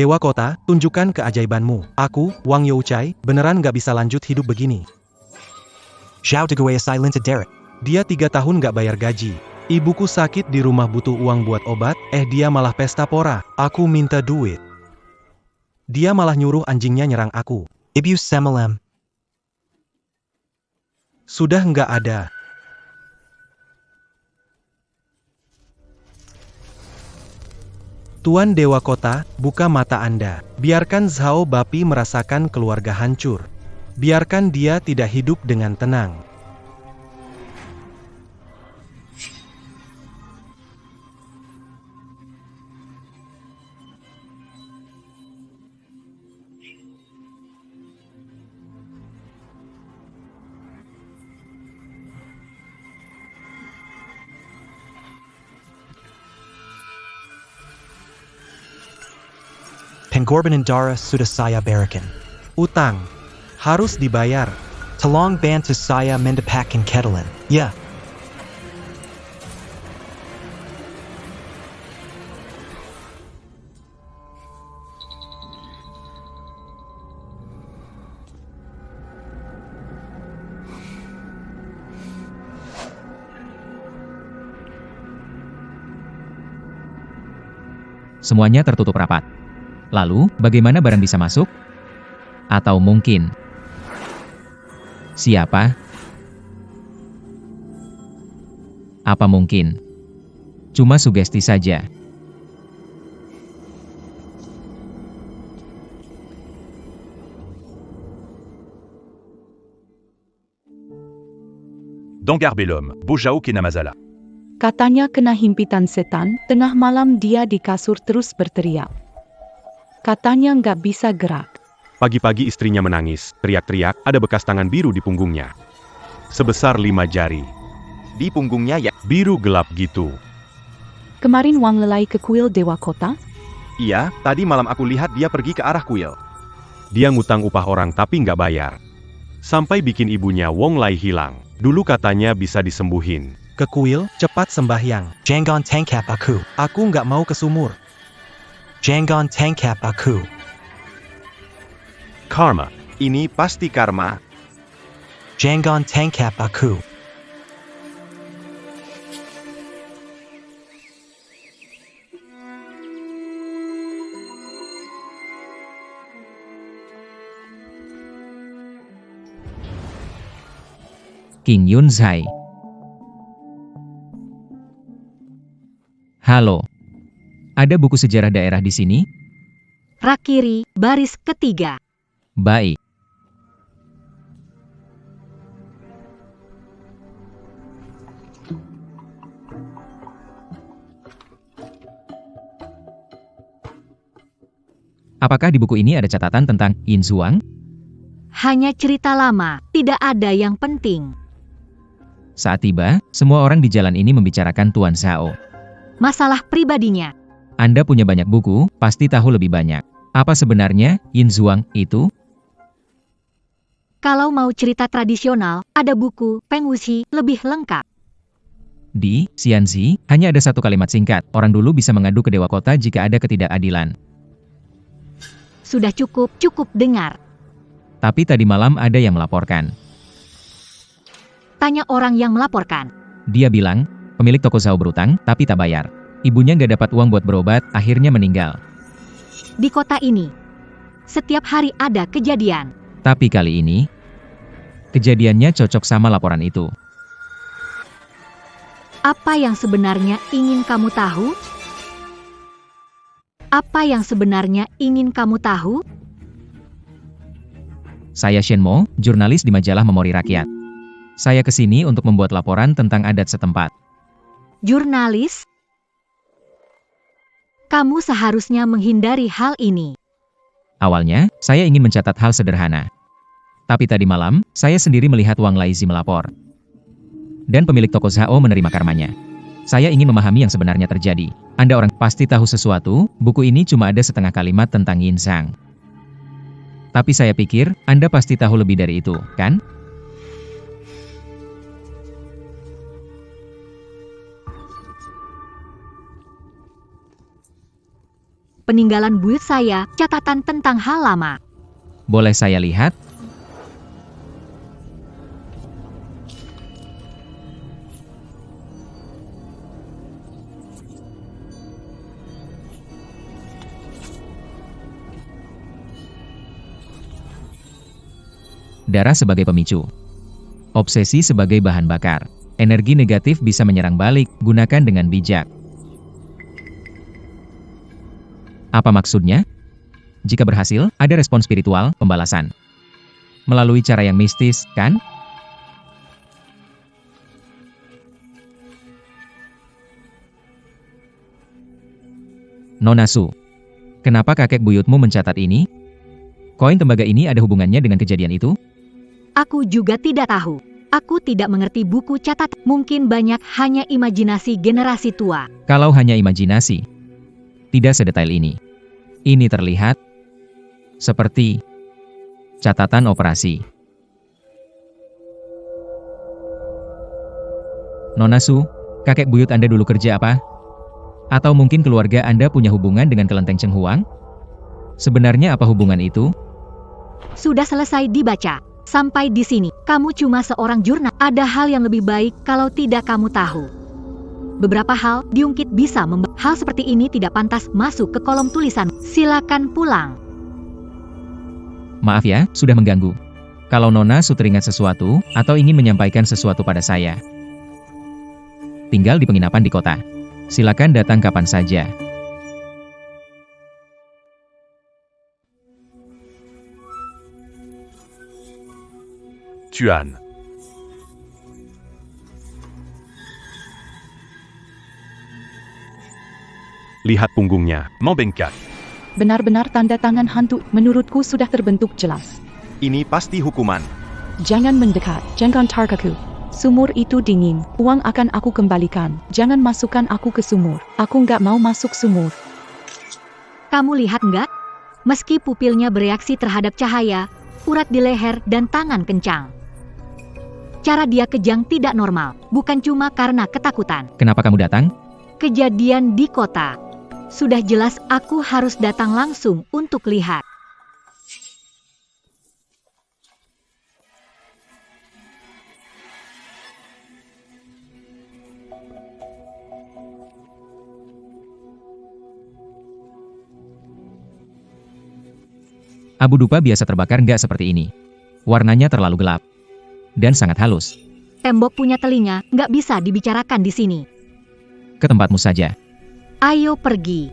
Dewa Kota, tunjukkan keajaibanmu. Aku, Wang Youchai, beneran gak bisa lanjut hidup begini. Zhao Deguai silent Derek. Dia 3 tahun gak bayar gaji. Ibuku sakit di rumah butuh uang buat obat, dia malah pesta pora. Aku minta duit. Dia malah nyuruh anjingnya nyerang aku. Ibu Semelem. Sudah nggak ada. Tuan Dewa Kota, buka mata Anda. Biarkan Zhao Bapi merasakan keluarga hancur. Biarkan dia tidak hidup dengan tenang. Pengorbanan darah sudah saya berikan. Utang harus dibayar. Tolong bantu saya mendapatkan ketelan. Ya. Semuanya tertutup rapat. Lalu, bagaimana barang bisa masuk? Atau mungkin... Siapa? Apa mungkin? Cuma sugesti saja. Dangarbe l'homme, Bojao Kenamazala. Katanya kena himpitan setan, tengah malam dia di kasur terus berteriak. Katanya nggak bisa gerak. Pagi-pagi istrinya menangis, teriak-teriak, ada bekas tangan biru di punggungnya. Sebesar 5 jari. Di punggungnya ya. Biru gelap gitu. Kemarin Wang lelai ke kuil Dewa Kota? Iya, tadi malam aku lihat dia pergi ke arah kuil. Dia ngutang upah orang tapi nggak bayar. Sampai bikin ibunya Wong Lai hilang. Dulu katanya bisa disembuhin. Ke kuil, cepat sembahyang. Jangan tangkap aku. Aku nggak mau ke sumur. Jangan tangkap aku. Karma. Ini pasti karma. Jangan tangkap aku. King Yunzai. Halo. Ada buku sejarah daerah di sini? Rak kiri, baris ketiga. Baik. Apakah di buku ini ada catatan tentang Yin Zuang? Hanya cerita lama, tidak ada yang penting. Saat tiba, semua orang di jalan ini membicarakan Tuan Zhao. Masalah pribadinya. Anda punya banyak buku, pasti tahu lebih banyak. Apa sebenarnya Yin Zuang itu? Kalau mau cerita tradisional, ada buku Peng Wuxi lebih lengkap. Di Xianzi, hanya ada satu kalimat singkat. Orang dulu bisa mengadu ke Dewa Kota jika ada ketidakadilan. Sudah cukup dengar. Tapi tadi malam ada yang melaporkan. Tanya orang yang melaporkan. Dia bilang, pemilik toko Zhao berutang, tapi tak bayar. Ibunya nggak dapat uang buat berobat, akhirnya meninggal. Di kota ini, setiap hari ada kejadian. Tapi kali ini, kejadiannya cocok sama laporan itu. Apa yang sebenarnya ingin kamu tahu? Apa yang sebenarnya ingin kamu tahu? Saya Shen Mo, jurnalis di majalah Memori Rakyat. Saya kesini untuk membuat laporan tentang adat setempat. Jurnalis? Kamu seharusnya menghindari hal ini. Awalnya, saya ingin mencatat hal sederhana. Tapi tadi malam, saya sendiri melihat Wang Laizi melapor. Dan pemilik toko Zhao menerima karmanya. Saya ingin memahami yang sebenarnya terjadi. Anda orang pasti tahu sesuatu, buku ini cuma ada setengah kalimat tentang Yin Zhang. Tapi saya pikir, Anda pasti tahu lebih dari itu, kan? peninggalan buyut saya, catatan tentang hal lama. Boleh saya lihat? Darah sebagai pemicu. Obsesi sebagai bahan bakar. Energi negatif bisa menyerang balik, gunakan dengan bijak. Apa maksudnya? Jika berhasil, ada respon spiritual, pembalasan. Melalui cara yang mistis, kan? Nona Su, kenapa kakek buyutmu mencatat ini? Koin tembaga ini ada hubungannya dengan kejadian itu? Aku juga tidak tahu. Aku tidak mengerti buku catatan. Mungkin banyak hanya imajinasi generasi tua. Kalau hanya imajinasi, tidak sedetail ini. Ini terlihat seperti catatan operasi. Nona Su, kakek buyut Anda dulu kerja apa? Atau mungkin keluarga Anda punya hubungan dengan kelenteng Cheng Huang? Sebenarnya apa hubungan itu? Sudah selesai dibaca. Sampai di sini, kamu cuma seorang jurnal. Ada hal yang lebih baik kalau tidak kamu tahu. Beberapa hal diungkit bisa membuat hal seperti ini tidak pantas masuk ke kolom tulisan. Silakan pulang. Maaf ya, sudah mengganggu. Kalau Nona Su teringat sesuatu, atau ingin menyampaikan sesuatu pada saya, tinggal di penginapan di kota. Silakan datang kapan saja. Tuan. Lihat punggungnya. Membengkak. Benar-benar tanda tangan hantu, menurutku sudah terbentuk jelas. Ini pasti hukuman. Jangan mendekat, jangan targetku. Sumur itu dingin, uang akan aku kembalikan. Jangan masukkan aku ke sumur. Aku nggak mau masuk sumur. Kamu lihat nggak? Meski pupilnya bereaksi terhadap cahaya, urat di leher dan tangan kencang. Cara dia kejang tidak normal, bukan cuma karena ketakutan. Kenapa kamu datang? Kejadian di kota. Sudah jelas aku harus datang langsung untuk lihat. Abu dupa biasa terbakar nggak seperti ini. Warnanya terlalu gelap. Dan sangat halus. Tembok punya telinga, nggak bisa dibicarakan di sini. Ke tempatmu saja. Ayo pergi.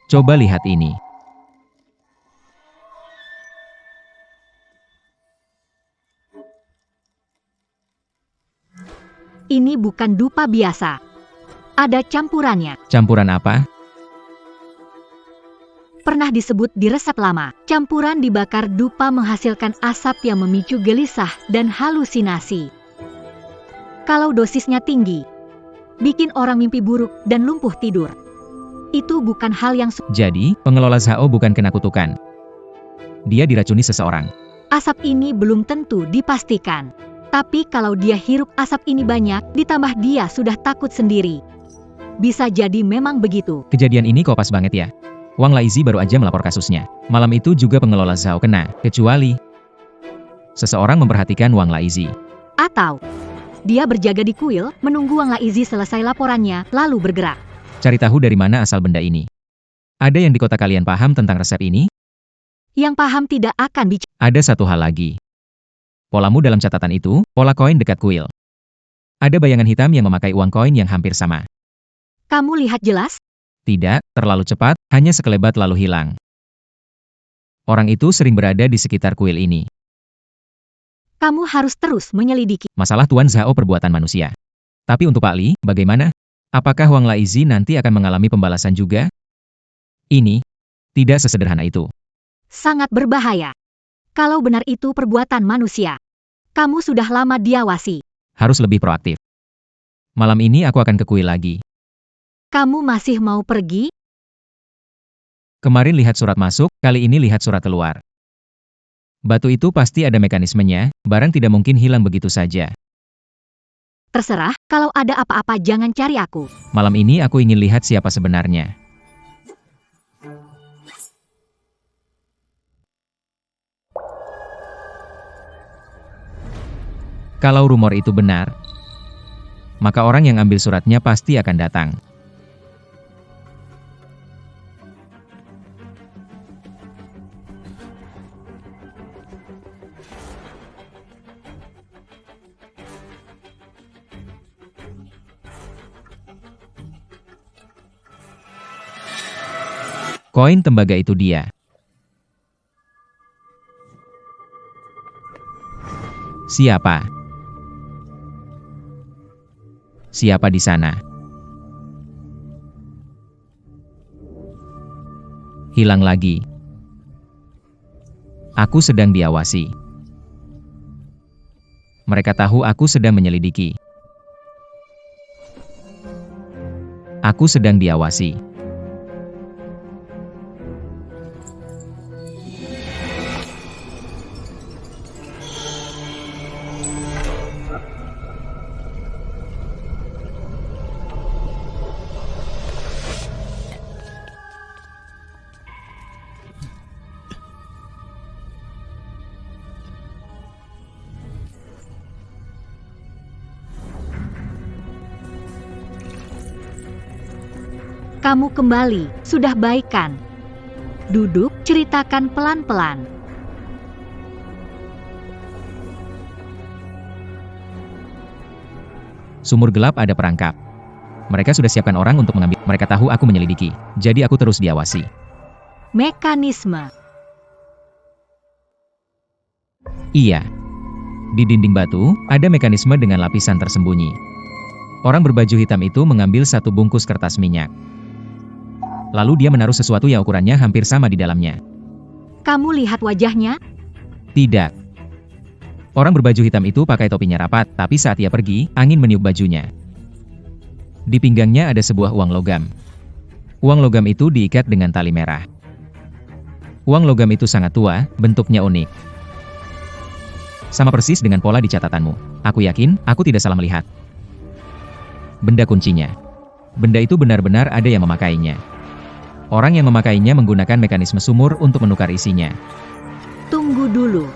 Coba lihat ini. Ini bukan dupa biasa. Ada campurannya. Campuran apa? Pernah disebut di resep lama. Campuran dibakar dupa menghasilkan asap yang memicu gelisah dan halusinasi. Kalau dosisnya tinggi, bikin orang mimpi buruk dan lumpuh tidur. Itu bukan hal yang Jadi, pengelola Zhao bukan kena kutukan. Dia diracuni seseorang. asap ini belum tentu dipastikan. Tapi kalau dia hirup asap ini banyak, ditambah dia sudah takut sendiri. Bisa jadi memang begitu. Kejadian ini kok pas banget ya. Wang Laizi baru aja melapor kasusnya. Malam itu juga pengelola Zhao kena, kecuali seseorang memperhatikan Wang Laizi. Atau dia berjaga di kuil, menunggu Wang Laizi selesai laporannya, lalu bergerak. Cari tahu dari mana asal benda ini. Ada yang di kota kalian paham tentang resep ini? Yang paham tidak akan bicara. Ada satu hal lagi. Polamu dalam catatan itu, pola koin dekat kuil. Ada bayangan hitam yang memakai uang koin yang hampir sama. Kamu lihat jelas? Tidak, terlalu cepat, hanya sekelebat lalu hilang. Orang itu sering berada di sekitar kuil ini. Kamu harus terus menyelidiki. Masalah Tuan Zhao perbuatan manusia. Tapi untuk Pak Li, bagaimana? Apakah Wang Laizi nanti akan mengalami pembalasan juga? Ini tidak sesederhana itu. Sangat berbahaya. Kalau benar itu perbuatan manusia, kamu sudah lama diawasi. Harus lebih proaktif. Malam ini aku akan ke kuil lagi. Kamu masih mau pergi? Kemarin lihat surat masuk, kali ini lihat surat keluar. Batu itu pasti ada mekanismenya, barang tidak mungkin hilang begitu saja. Terserah, kalau ada apa-apa jangan cari aku. Malam ini aku ingin lihat siapa sebenarnya. Kalau rumor itu benar, maka orang yang ambil suratnya pasti akan datang. Koin tembaga itu dia. Siapa? Siapa di sana? Hilang lagi. Aku sedang diawasi. Mereka tahu aku sedang menyelidiki. Aku sedang diawasi. Kamu kembali, sudah baik kan? Duduk, ceritakan pelan-pelan. Sumur gelap ada perangkap. Mereka sudah siapkan orang untuk mengambil. Mereka tahu aku menyelidiki, jadi aku terus diawasi. Mekanisme. Iya. Di dinding batu, ada mekanisme dengan lapisan tersembunyi. Orang berbaju hitam itu mengambil satu bungkus kertas minyak. Lalu dia menaruh sesuatu yang ukurannya hampir sama di dalamnya. Kamu lihat wajahnya? Tidak. Orang berbaju hitam itu pakai topinya rapat, tapi saat ia pergi, angin meniup bajunya. Di pinggangnya ada sebuah uang logam. Uang logam itu diikat dengan tali merah. Uang logam itu sangat tua, bentuknya unik. Sama persis dengan pola di catatanmu. Aku yakin, aku tidak salah melihat. Benda kuncinya. Benda itu benar-benar ada yang memakainya. Orang yang memakainya menggunakan mekanisme sumur untuk menukar isinya. Tunggu dulu.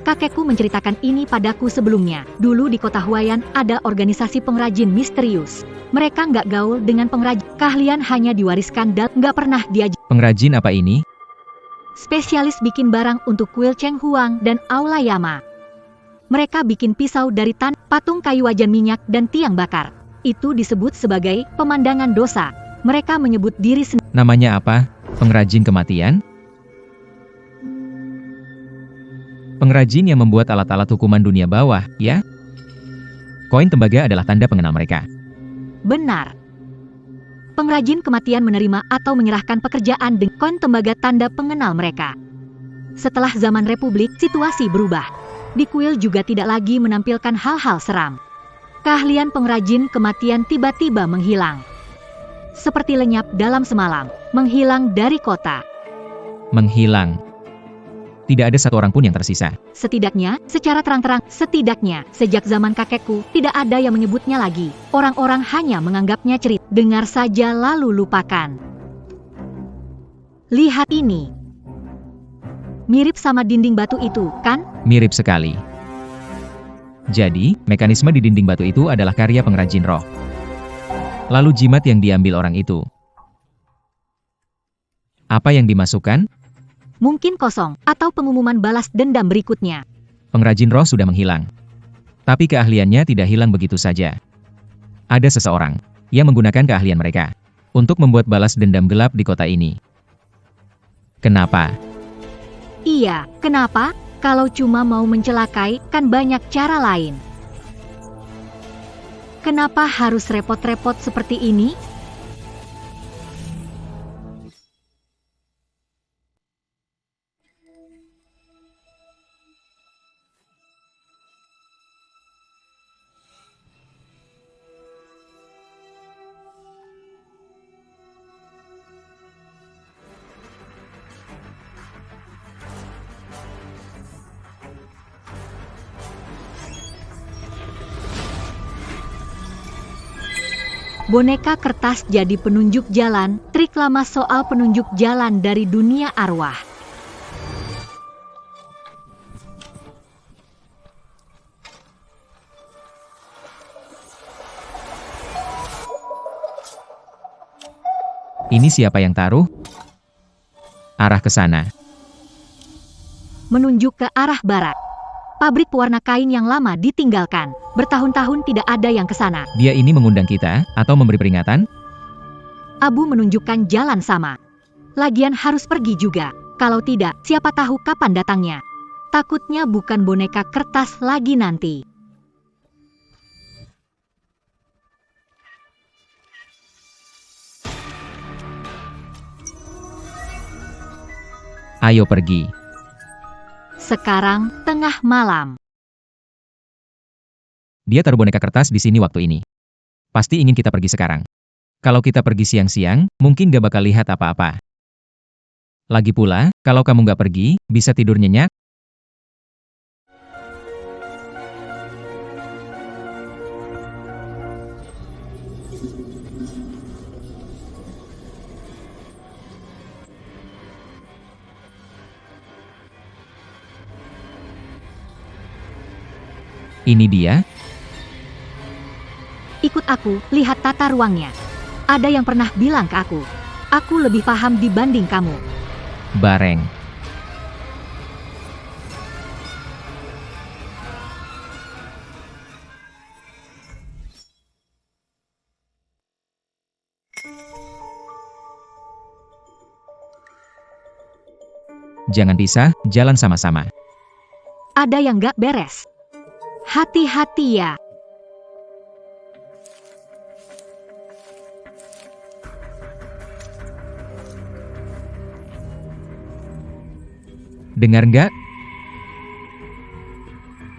Kakekku menceritakan ini padaku sebelumnya. Dulu di kota Huayan ada organisasi pengrajin misterius. Mereka nggak gaul dengan pengrajin. Keahlian hanya diwariskan dan nggak pernah diajar. Pengrajin apa ini? Spesialis bikin barang untuk kuil Cheng Huang dan Aula Yama. Mereka bikin pisau dari tan, patung kayu wajan minyak dan tiang bakar. Itu disebut sebagai pemandangan dosa. Mereka menyebut diri sendiri. Namanya apa? Pengrajin kematian? Pengrajin yang membuat alat-alat hukuman dunia bawah, ya? Koin tembaga adalah tanda pengenal mereka. Benar. Pengrajin kematian menerima atau menyerahkan pekerjaan dengan koin tembaga tanda pengenal mereka. Setelah zaman Republik, situasi berubah. Di kuil juga tidak lagi menampilkan hal-hal seram. Keahlian pengrajin kematian tiba-tiba menghilang. Seperti lenyap dalam semalam, menghilang dari kota. Menghilang. Tidak ada satu orang pun yang tersisa. Setidaknya, secara terang-terang, setidaknya, sejak zaman kakekku, tidak ada yang menyebutnya lagi. Orang-orang hanya menganggapnya cerita. Dengar saja lalu lupakan. Lihat ini. Mirip sama dinding batu itu, kan? Mirip sekali. Jadi, mekanisme di dinding batu itu adalah karya pengrajin roh. Lalu jimat yang diambil orang itu. Apa yang dimasukkan? Mungkin kosong, atau pengumuman balas dendam berikutnya. Pengrajin roh sudah menghilang. Tapi keahliannya tidak hilang begitu saja. Ada seseorang yang menggunakan keahlian mereka untuk membuat balas dendam gelap di kota ini. Kenapa? Iya, kenapa? Kalau cuma mau mencelakai, kan banyak cara lain. Kenapa harus repot-repot seperti ini? Boneka kertas jadi penunjuk jalan, trik lama soal penunjuk jalan dari dunia arwah. Ini siapa yang taruh? Arah ke sana. Menunjuk ke arah barat. Pabrik pewarna kain yang lama ditinggalkan. Bertahun-tahun tidak ada yang ke sana. Dia ini mengundang kita, atau memberi peringatan? Abu menunjukkan jalan sama. Lagian harus pergi juga. Kalau tidak, siapa tahu kapan datangnya. Takutnya bukan boneka kertas lagi nanti. Ayo pergi. Sekarang, tengah malam. Dia taruh boneka kertas di sini waktu ini. Pasti ingin kita pergi sekarang. Kalau kita pergi siang-siang, mungkin gak bakal lihat apa-apa. Lagi pula, kalau kamu gak pergi, bisa tidur nyenyak. Ini dia. Ikut aku, lihat tata ruangnya. Ada yang pernah bilang ke aku. Aku lebih paham dibanding kamu. Bareng. Jangan pisah, jalan sama-sama. Ada yang gak beres. Hati-hati ya. Dengar nggak?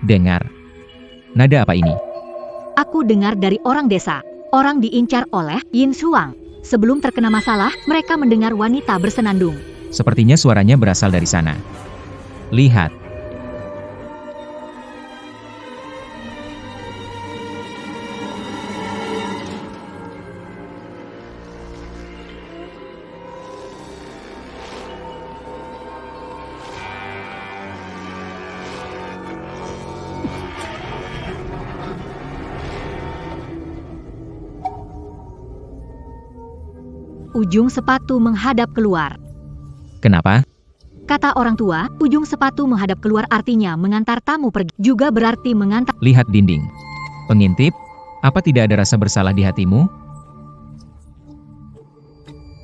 Dengar. Nada apa ini? Aku dengar dari orang desa. Orang diincar oleh Yin Suang. Sebelum terkena masalah, mereka mendengar wanita bersenandung. Sepertinya suaranya berasal dari sana. Lihat. Ujung sepatu menghadap keluar. Kenapa? Kata orang tua, ujung sepatu menghadap keluar artinya mengantar tamu pergi. Juga berarti mengantar. Lihat dinding. Pengintip, apa tidak ada rasa bersalah di hatimu?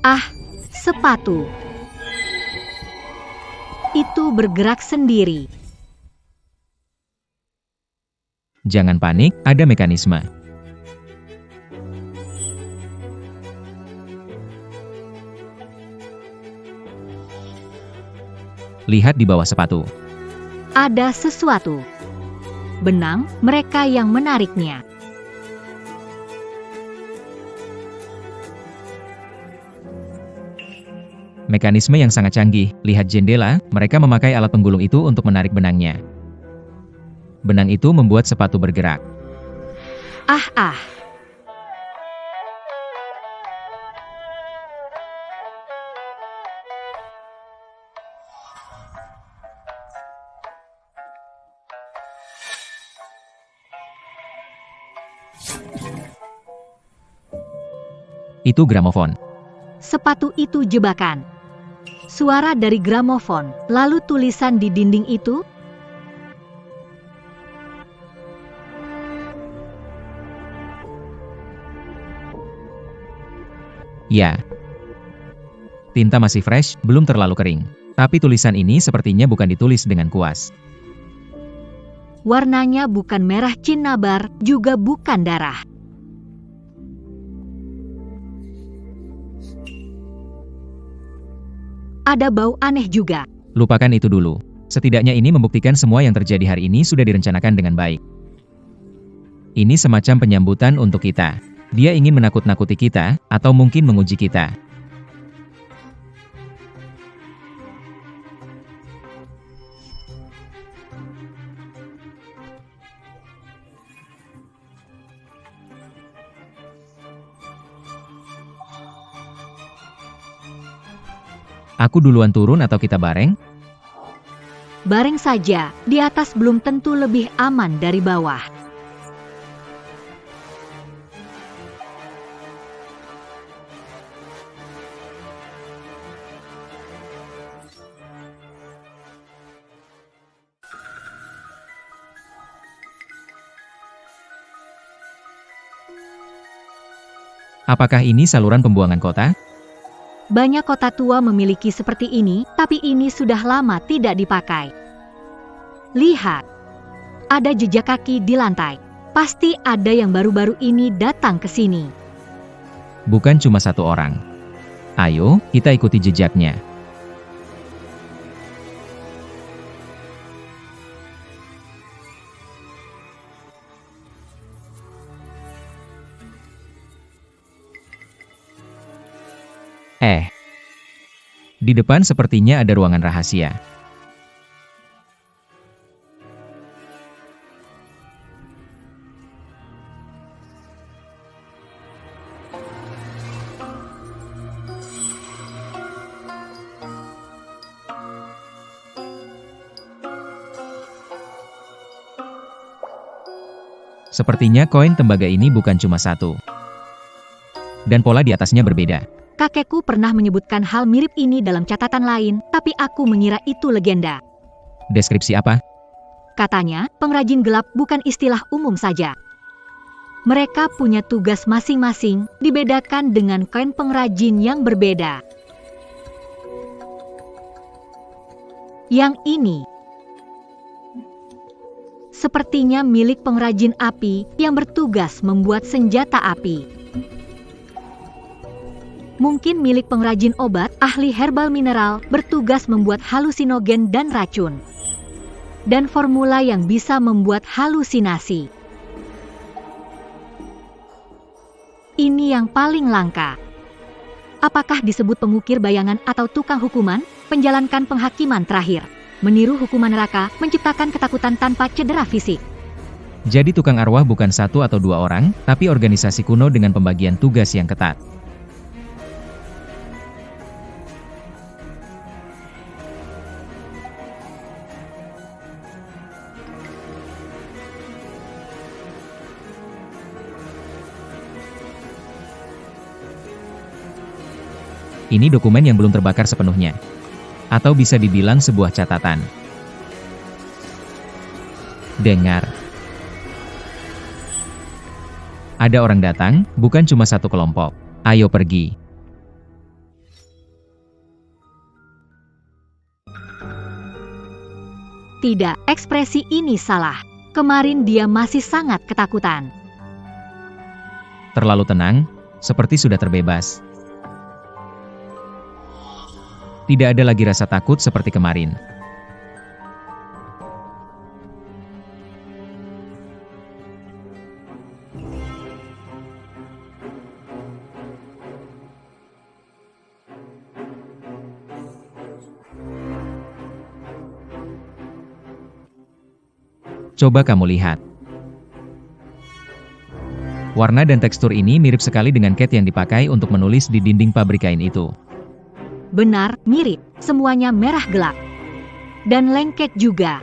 Ah, sepatu. Itu bergerak sendiri. Jangan panik, ada mekanisme. Lihat di bawah sepatu. Ada sesuatu. Benang, mereka yang menariknya. Mekanisme yang sangat canggih. Lihat jendela, mereka memakai alat penggulung itu untuk menarik benangnya. Benang itu membuat sepatu bergerak. Ah. Itu gramofon. Sepatu itu jebakan. Suara dari gramofon, lalu tulisan di dinding itu. Ya. Tinta masih fresh, belum terlalu kering. Tapi tulisan ini sepertinya bukan ditulis dengan kuas. Warnanya bukan merah cinnabar, juga bukan darah. Ada bau aneh juga. Lupakan itu dulu. Setidaknya ini membuktikan semua yang terjadi hari ini sudah direncanakan dengan baik. Ini semacam penyambutan untuk kita. Dia ingin menakut-nakuti kita, atau mungkin menguji kita. Aku duluan turun atau kita bareng? Bareng saja, di atas belum tentu lebih aman dari bawah. Apakah ini saluran pembuangan kota? Banyak kota tua memiliki seperti ini, tapi ini sudah lama tidak dipakai. Lihat, ada jejak kaki di lantai. Pasti ada yang baru-baru ini datang ke sini. Bukan cuma satu orang. Ayo, kita ikuti jejaknya. Di depan sepertinya ada ruangan rahasia. Sepertinya koin tembaga ini bukan cuma satu. Dan pola di atasnya berbeda. Kakekku pernah menyebutkan hal mirip ini dalam catatan lain, tapi aku mengira itu legenda. Deskripsi apa? Katanya, pengrajin gelap bukan istilah umum saja. Mereka punya tugas masing-masing, dibedakan dengan koin pengrajin yang berbeda. Yang ini sepertinya milik pengrajin api yang bertugas membuat senjata api. Mungkin milik pengrajin obat, ahli herbal mineral, bertugas membuat halusinogen dan racun. Dan formula yang bisa membuat halusinasi. Ini yang paling langka. Apakah disebut pengukir bayangan atau tukang hukuman, menjalankan penghakiman terakhir, meniru hukuman neraka, menciptakan ketakutan tanpa cedera fisik. Jadi tukang arwah bukan satu atau dua orang, tapi organisasi kuno dengan pembagian tugas yang ketat. Ini dokumen yang belum terbakar sepenuhnya. Atau bisa dibilang sebuah catatan. Dengar. Ada orang datang, bukan cuma satu kelompok. Ayo pergi. Tidak, ekspresi ini salah. Kemarin dia masih sangat ketakutan. Terlalu tenang, seperti sudah terbebas. Tidak ada lagi rasa takut seperti kemarin. Coba kamu lihat. Warna dan tekstur ini mirip sekali dengan cat yang dipakai untuk menulis di dinding pabrik kain itu. Benar, mirip. Semuanya merah gelap. Dan lengket juga.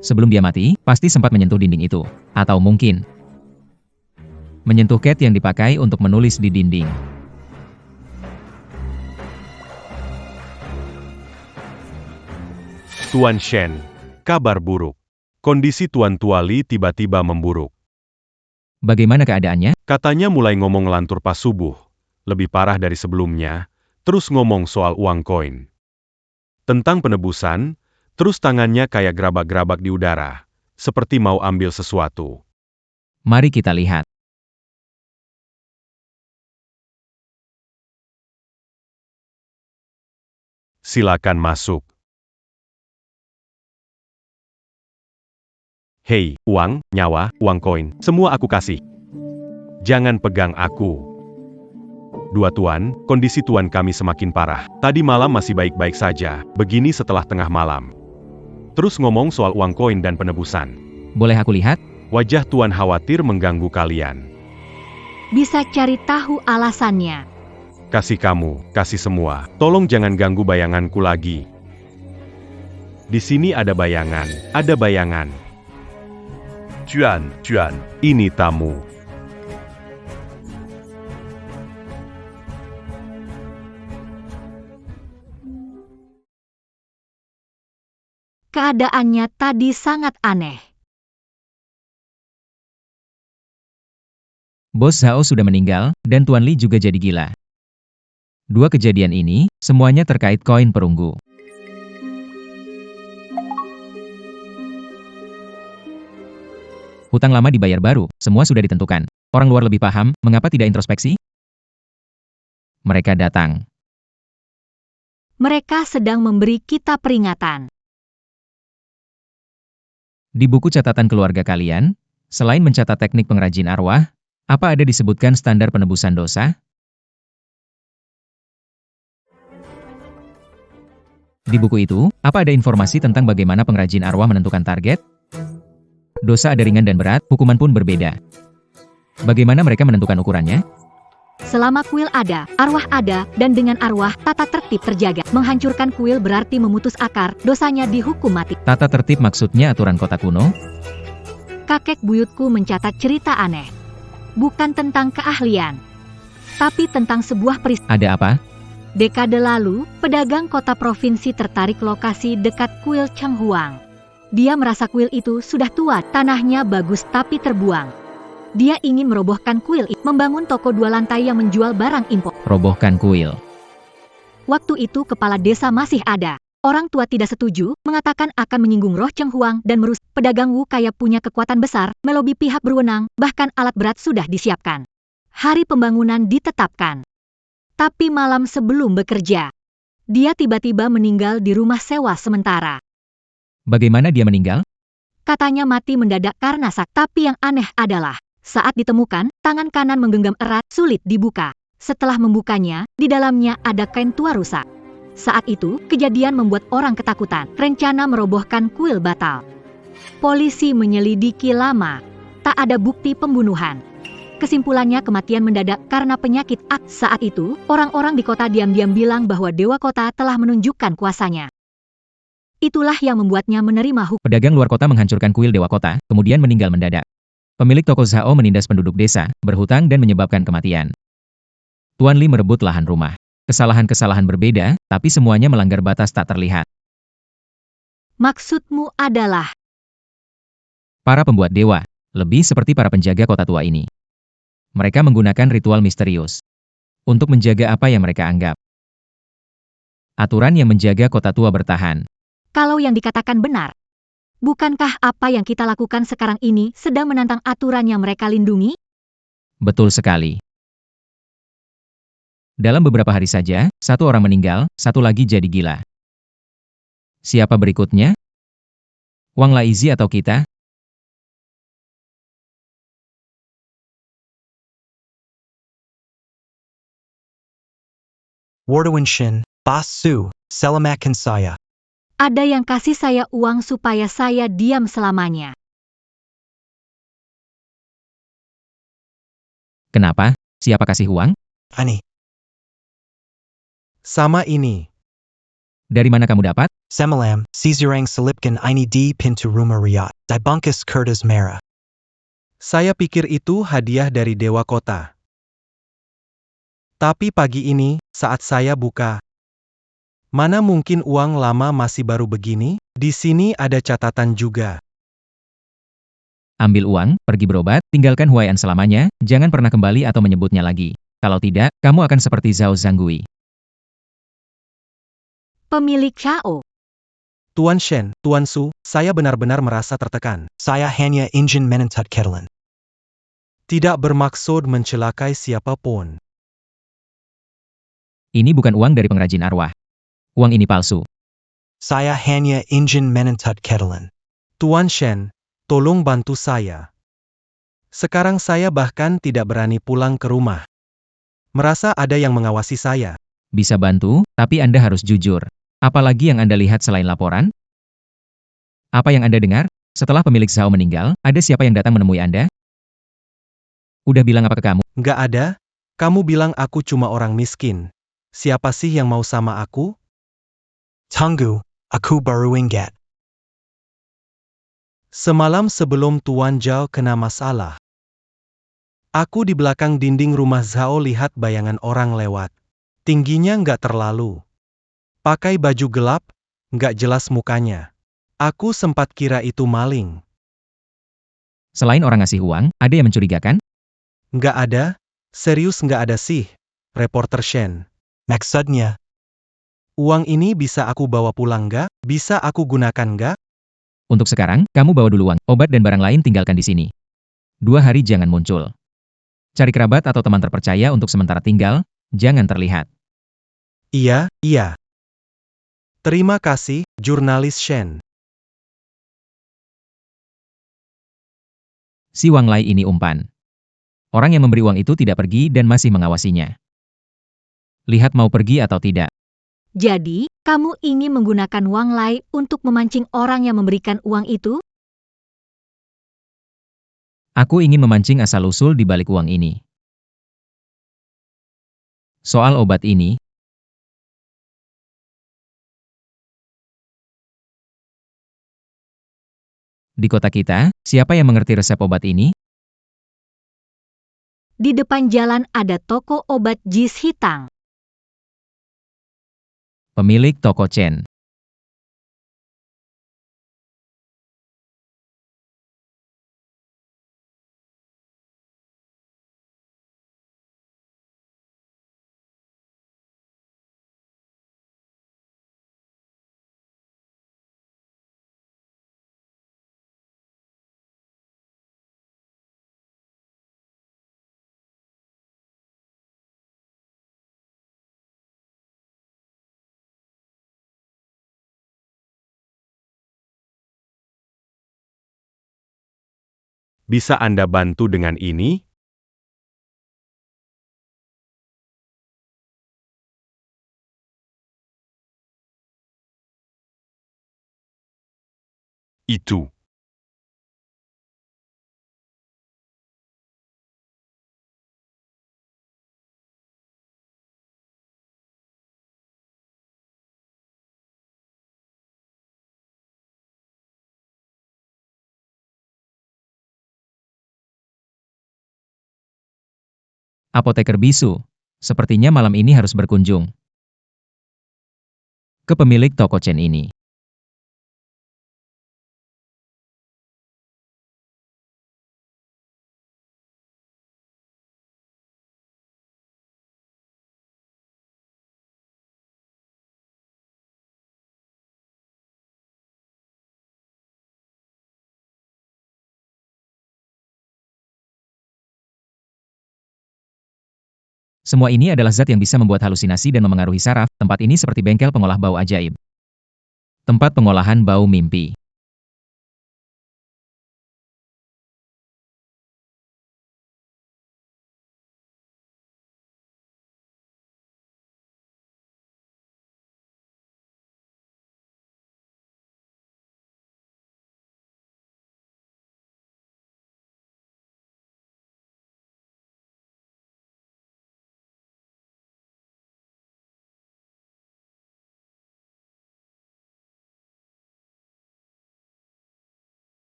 Sebelum dia mati, pasti sempat menyentuh dinding itu. Atau mungkin menyentuh cat yang dipakai untuk menulis di dinding. Tuan Shen, kabar buruk. Kondisi Tuan Tuali tiba-tiba memburuk. Bagaimana keadaannya? Katanya mulai ngomong ngelantur pas subuh. Lebih parah dari sebelumnya, terus ngomong soal uang koin. Tentang penebusan, terus tangannya kayak gerabak-gerabak di udara. Seperti mau ambil sesuatu. Mari kita lihat. Silakan masuk. Hei, uang, nyawa, uang koin, semua aku kasih. Jangan pegang aku. Dua tuan, kondisi tuan kami semakin parah. Tadi malam masih baik-baik saja, begini setelah tengah malam. Terus ngomong soal uang koin dan penebusan. Boleh aku lihat? Wajah Tuan khawatir mengganggu kalian. Bisa cari tahu alasannya. Kasih kamu, kasih semua. Tolong jangan ganggu bayanganku lagi. Di sini ada bayangan, ada bayangan. Tuan, Tuan. Ini tamu. Keadaannya tadi sangat aneh. Bos Zhao sudah meninggal, dan Tuan Li juga jadi gila. Dua kejadian ini, semuanya terkait koin perunggu. Hutang lama dibayar baru, semua sudah ditentukan. Orang luar lebih paham, mengapa tidak introspeksi? Mereka datang. Mereka sedang memberi kita peringatan. Di buku catatan keluarga kalian, selain mencatat teknik pengrajin arwah, apa ada disebutkan standar penebusan dosa? Di buku itu, apa ada informasi tentang bagaimana pengrajin arwah menentukan target? Dosa ada ringan dan berat, hukuman pun berbeda. Bagaimana mereka menentukan ukurannya? Selama kuil ada, arwah ada, dan dengan arwah, tata tertib terjaga. Menghancurkan kuil berarti memutus akar, dosanya dihukum mati. Tata tertib maksudnya aturan kota kuno? Kakek buyutku mencatat cerita aneh. Bukan tentang keahlian, tapi tentang sebuah peristiwa. Ada apa? Dekade lalu, pedagang kota provinsi tertarik lokasi dekat kuil Chenghuang. Dia merasa kuil itu sudah tua, tanahnya bagus tapi terbuang. Dia ingin merobohkan kuil itu, membangun toko 2 lantai yang menjual barang impor. Robohkan kuil. Waktu itu kepala desa masih ada. Orang tua tidak setuju, mengatakan akan menyinggung roh Chenghuang dan merusak. Pedagang Wu kaya punya kekuatan besar, melobi pihak berwenang, bahkan alat berat sudah disiapkan. Hari pembangunan ditetapkan. Tapi malam sebelum bekerja, dia tiba-tiba meninggal di rumah sewa sementara. Bagaimana dia meninggal? Katanya mati mendadak karena sakit. Tapi yang aneh adalah, saat ditemukan, tangan kanan menggenggam erat, sulit dibuka. Setelah membukanya, di dalamnya ada kain tua rusak. Saat itu, kejadian membuat orang ketakutan. Rencana merobohkan kuil batal. Polisi menyelidiki lama. Tak ada bukti pembunuhan. Kesimpulannya kematian mendadak karena penyakit. Saat itu, orang-orang di kota diam-diam bilang bahwa Dewa Kota telah menunjukkan kuasanya. Itulah yang membuatnya menerima hukum. Pedagang luar kota menghancurkan kuil Dewa Kota, kemudian meninggal mendadak. Pemilik toko Zhao menindas penduduk desa, berhutang dan menyebabkan kematian. Tuan Li merebut lahan rumah. Kesalahan-kesalahan berbeda, tapi semuanya melanggar batas tak terlihat. Maksudmu adalah Para pembuat dewa, lebih seperti para penjaga kota tua ini. Mereka menggunakan ritual misterius untuk menjaga apa yang mereka anggap. Aturan yang menjaga kota tua bertahan. kalau yang dikatakan benar. Bukankah apa yang kita lakukan sekarang ini sedang menantang aturan yang mereka lindungi? Betul sekali. Dalam beberapa hari saja, 1 orang meninggal, 1 lagi jadi gila. Siapa berikutnya? Wang Laizi atau kita? Warduin Shin, Boss Su, Selamakan saya. Ada yang kasih saya uang supaya saya diam selamanya. Kenapa? Siapa kasih uang? Ani, Sama ini. Dari mana kamu dapat? Semalam, Caesarang Selipkan ini di pintu rumah Riyad, Dibungkus Kertas Merah. Saya pikir itu hadiah dari Dewa Kota. Tapi pagi ini, saat saya buka, mana mungkin uang lama masih baru begini? Di sini ada catatan juga. Ambil uang, pergi berobat, tinggalkan Huai'an selamanya, jangan pernah kembali atau menyebutnya lagi. Kalau tidak, kamu akan seperti Zhao Zhanggui. Pemilik Chao. Tuan Shen, Tuan Su, saya benar-benar merasa tertekan. Saya hanya ingin menentut Ketelan. Tidak bermaksud mencelakai siapapun. Ini bukan uang dari pengrajin arwah. Uang ini palsu. Saya hanya ingin menentut Ketelan. Tuan Shen, tolong bantu saya. Sekarang saya bahkan tidak berani pulang ke rumah. Merasa ada yang mengawasi saya. Bisa bantu, tapi Anda harus jujur. Apalagi yang Anda lihat selain laporan? Apa yang Anda dengar? Setelah pemilik Zhao meninggal, ada siapa yang datang menemui Anda? Udah bilang apa ke kamu? Nggak ada? Kamu bilang aku cuma orang miskin. Siapa sih yang mau sama aku? Tunggu, aku baru ingat. Semalam sebelum Tuan Zhao kena masalah, aku di belakang dinding rumah Zhao lihat bayangan orang lewat. Tingginya nggak terlalu. Pakai baju gelap, nggak jelas mukanya. Aku sempat kira itu maling. Selain orang ngasih uang, ada yang mencurigakan? Nggak ada? Serius nggak ada sih, reporter Shen. Maksudnya, Uang ini bisa aku bawa pulang nggak? Bisa aku gunakan nggak? Untuk sekarang, kamu bawa dulu uang, obat dan barang lain tinggalkan di sini. 2 hari jangan muncul. Cari kerabat atau teman terpercaya untuk sementara tinggal, jangan terlihat. Iya, iya. Terima kasih, jurnalis Shen. Si Wang Lai ini umpan. Orang yang memberi uang itu tidak pergi dan masih mengawasinya. Lihat mau pergi atau tidak. Jadi, kamu ingin menggunakan Wang Lai untuk memancing orang yang memberikan uang itu? Aku ingin memancing asal-usul di balik uang ini. Soal obat ini, di kota kita, siapa yang mengerti resep obat ini? Di depan jalan ada toko obat Jis Hitang. Pemilik toko Chen. Bisa Anda bantu dengan ini? Itu. Apoteker bisu. Sepertinya malam ini harus berkunjung ke pemilik toko Chen ini. Semua ini adalah zat yang bisa membuat halusinasi dan memengaruhi saraf. Tempat ini seperti bengkel pengolah bau ajaib. Tempat pengolahan bau mimpi.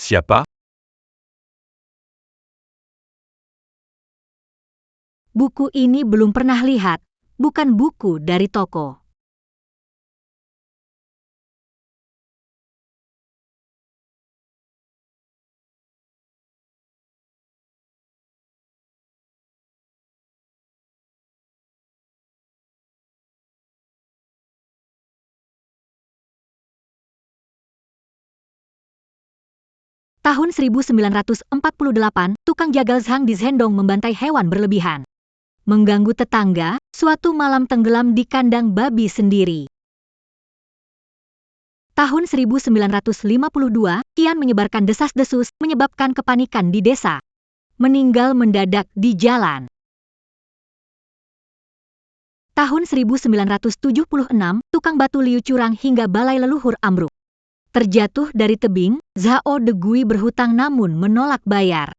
Siapa? Buku ini belum pernah lihat, bukan buku dari toko. Tahun 1948, tukang jagal Zhang di Zhendong membantai hewan berlebihan. Mengganggu tetangga, suatu malam tenggelam di kandang babi sendiri. Tahun 1952, Qian menyebarkan desas-desus menyebabkan kepanikan di desa. Meninggal mendadak di jalan. Tahun 1976, tukang batu Liu curang hingga balai leluhur ambruk. Terjatuh dari tebing, Zhao Degui berhutang namun menolak bayar.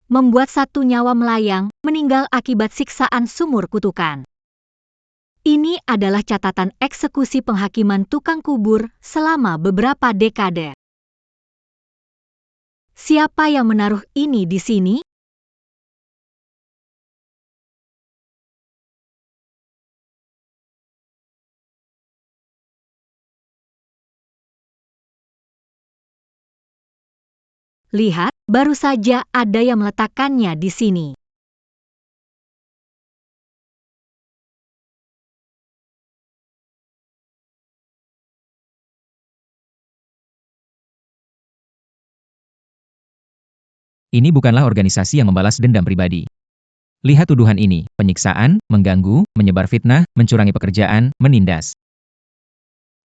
Membuat satu nyawa melayang, meninggal akibat siksaan sumur kutukan. Ini adalah catatan eksekusi penghakiman tukang kubur selama beberapa dekade. Siapa yang menaruh ini di sini? Lihat, baru saja ada yang meletakkannya di sini. Ini bukanlah organisasi yang membalas dendam pribadi. Lihat tuduhan ini, penyiksaan, mengganggu, menyebar fitnah, mencurangi pekerjaan, menindas.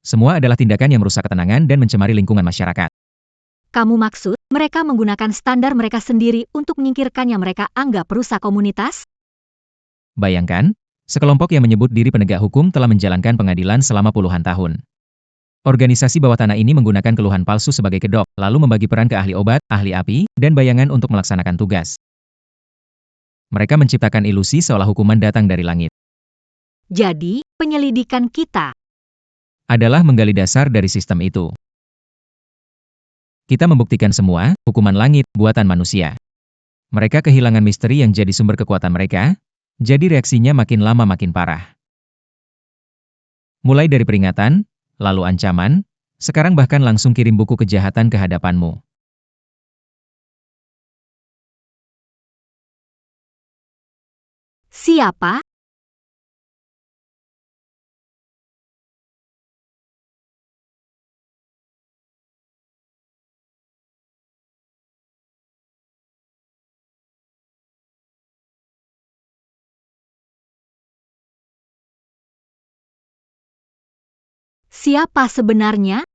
Semua adalah tindakan yang merusak ketenangan dan mencemari lingkungan masyarakat. Kamu maksud, mereka menggunakan standar mereka sendiri untuk menyingkirkan yang mereka anggap perusak komunitas? Bayangkan, sekelompok yang menyebut diri penegak hukum telah menjalankan pengadilan selama puluhan tahun. Organisasi bawah tanah ini menggunakan keluhan palsu sebagai kedok, lalu membagi peran ke ahli obat, ahli api, dan bayangan untuk melaksanakan tugas. Mereka menciptakan ilusi seolah hukuman datang dari langit. Jadi, penyelidikan kita Adalah menggali dasar dari sistem itu. Kita membuktikan semua, hukuman langit, buatan manusia. Mereka kehilangan misteri yang jadi sumber kekuatan mereka, jadi reaksinya makin lama makin parah. Mulai dari peringatan, lalu ancaman, sekarang bahkan langsung kirim buku kejahatan ke hadapanmu. siapa? Siapa sebenarnya?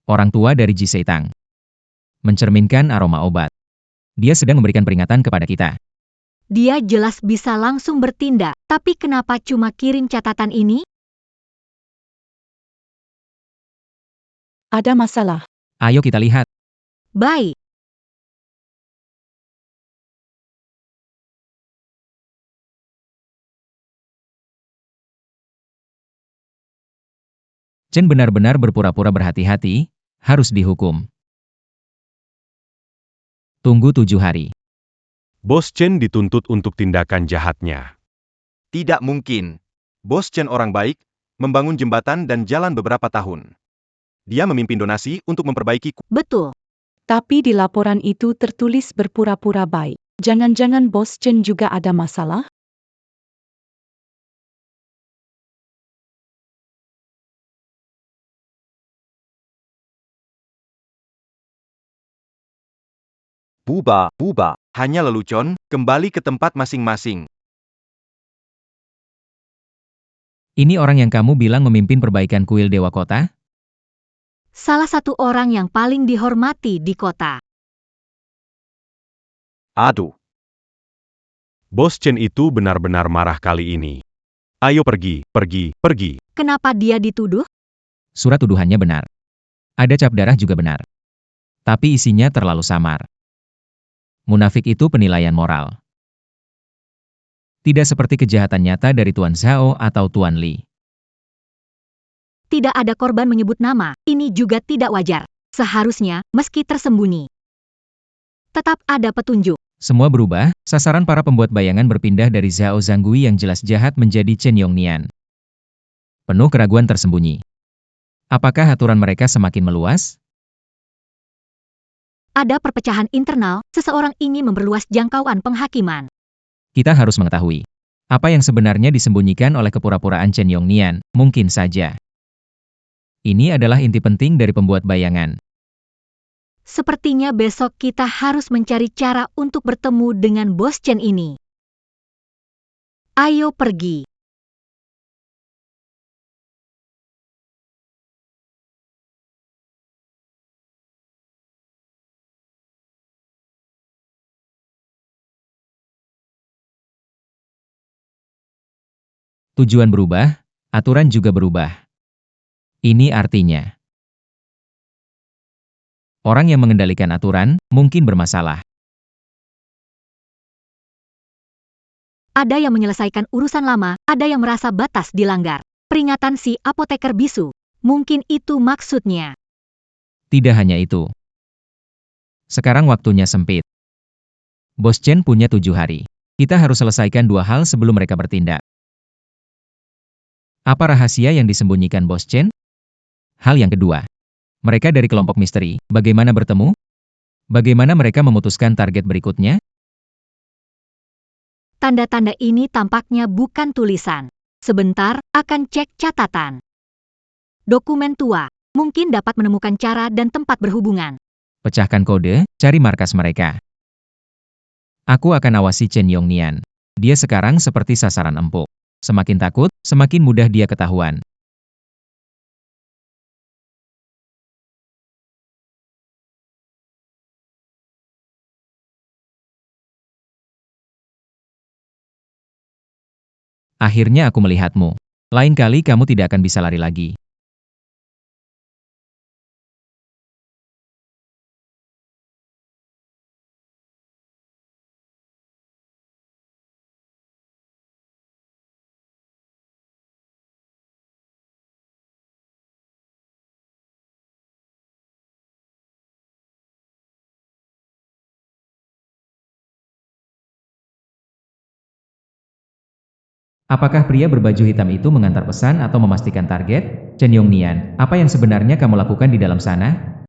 Orang tua dari Ji Seitang. Mencerminkan aroma obat. Dia sedang memberikan peringatan kepada kita. Dia jelas bisa langsung bertindak, tapi kenapa cuma kirim catatan ini? Ada masalah. Ayo kita lihat. Baik. Chen benar-benar berpura-pura berhati-hati, harus dihukum. Tunggu 7 hari. Bos Chen dituntut untuk tindakan jahatnya. Tidak mungkin. Bos Chen orang baik, membangun jembatan dan jalan beberapa tahun. Dia memimpin donasi untuk memperbaiki. Betul. Tapi di laporan itu tertulis berpura-pura baik. Jangan-jangan Bos Chen juga ada masalah? Buba, hanya lelucon, kembali ke tempat masing-masing. Ini orang yang kamu bilang memimpin perbaikan kuil Dewa Kota? Salah satu orang yang paling dihormati di kota. Aduh, Bos Chen itu benar-benar marah kali ini. Ayo pergi. Kenapa dia dituduh? Surat tuduhannya benar. Ada cap darah juga benar. Tapi isinya terlalu samar. Munafik itu penilaian moral. Tidak seperti kejahatan nyata dari Tuan Zhao atau Tuan Li. Tidak ada korban menyebut nama, ini juga tidak wajar. Seharusnya, meski tersembunyi, tetap ada petunjuk. Semua berubah, sasaran para pembuat bayangan berpindah dari Zhao Zanggui yang jelas jahat menjadi Chen Yongnian. Penuh keraguan tersembunyi. Apakah aturan mereka semakin meluas? Ada perpecahan internal, seseorang ingin memperluas jangkauan penghakiman. Kita harus mengetahui. Apa yang sebenarnya disembunyikan oleh kepura-puraan Chen Yongnian, mungkin saja. Ini adalah inti penting dari pembuat bayangan. Sepertinya besok kita harus mencari cara untuk bertemu dengan Bos Chen ini. Ayo pergi. Tujuan berubah, aturan juga berubah. Ini artinya, orang yang mengendalikan aturan mungkin bermasalah. Ada yang menyelesaikan urusan lama, ada yang merasa batas dilanggar. Peringatan si apoteker bisu. Mungkin itu maksudnya. Tidak hanya itu. Sekarang waktunya sempit. Bos Chen punya 7 hari. Kita harus selesaikan 2 hal sebelum mereka bertindak. Apa rahasia yang disembunyikan Bos Chen? Hal yang kedua. Mereka dari kelompok misteri, bagaimana bertemu? Bagaimana mereka memutuskan target berikutnya? Tanda-tanda ini tampaknya bukan tulisan. Sebentar, akan cek catatan. Dokumen tua, mungkin dapat menemukan cara dan tempat berhubungan. Pecahkan kode, cari markas mereka. Aku akan awasi Chen Yongnian. Dia sekarang seperti sasaran empuk. Semakin takut, semakin mudah dia ketahuan. Akhirnya aku melihatmu. Lain kali kamu tidak akan bisa lari lagi. Apakah pria berbaju hitam itu mengantar pesan atau memastikan target? Chen Yongnian, apa yang sebenarnya kamu lakukan di dalam sana?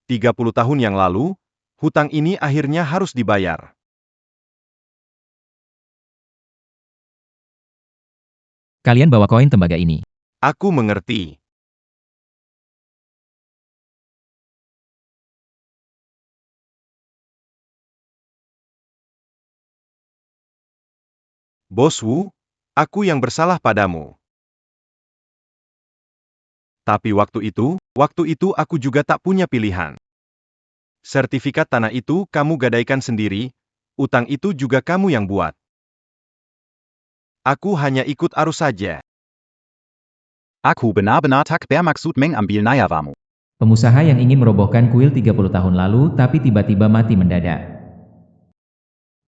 Tiga 30 tahun yang lalu, hutang ini akhirnya harus dibayar. Kalian bawa koin tembaga ini. Aku mengerti. Bos Wu, aku yang bersalah padamu. Tapi waktu itu aku juga tak punya pilihan. Sertifikat tanah itu kamu gadaikan sendiri, utang itu juga kamu yang buat. Aku hanya ikut arus saja. Aku benar-benar tak bermaksud mengambil nyawamu. Pengusaha yang ingin merobohkan kuil 30 tahun lalu tapi tiba-tiba mati mendadak.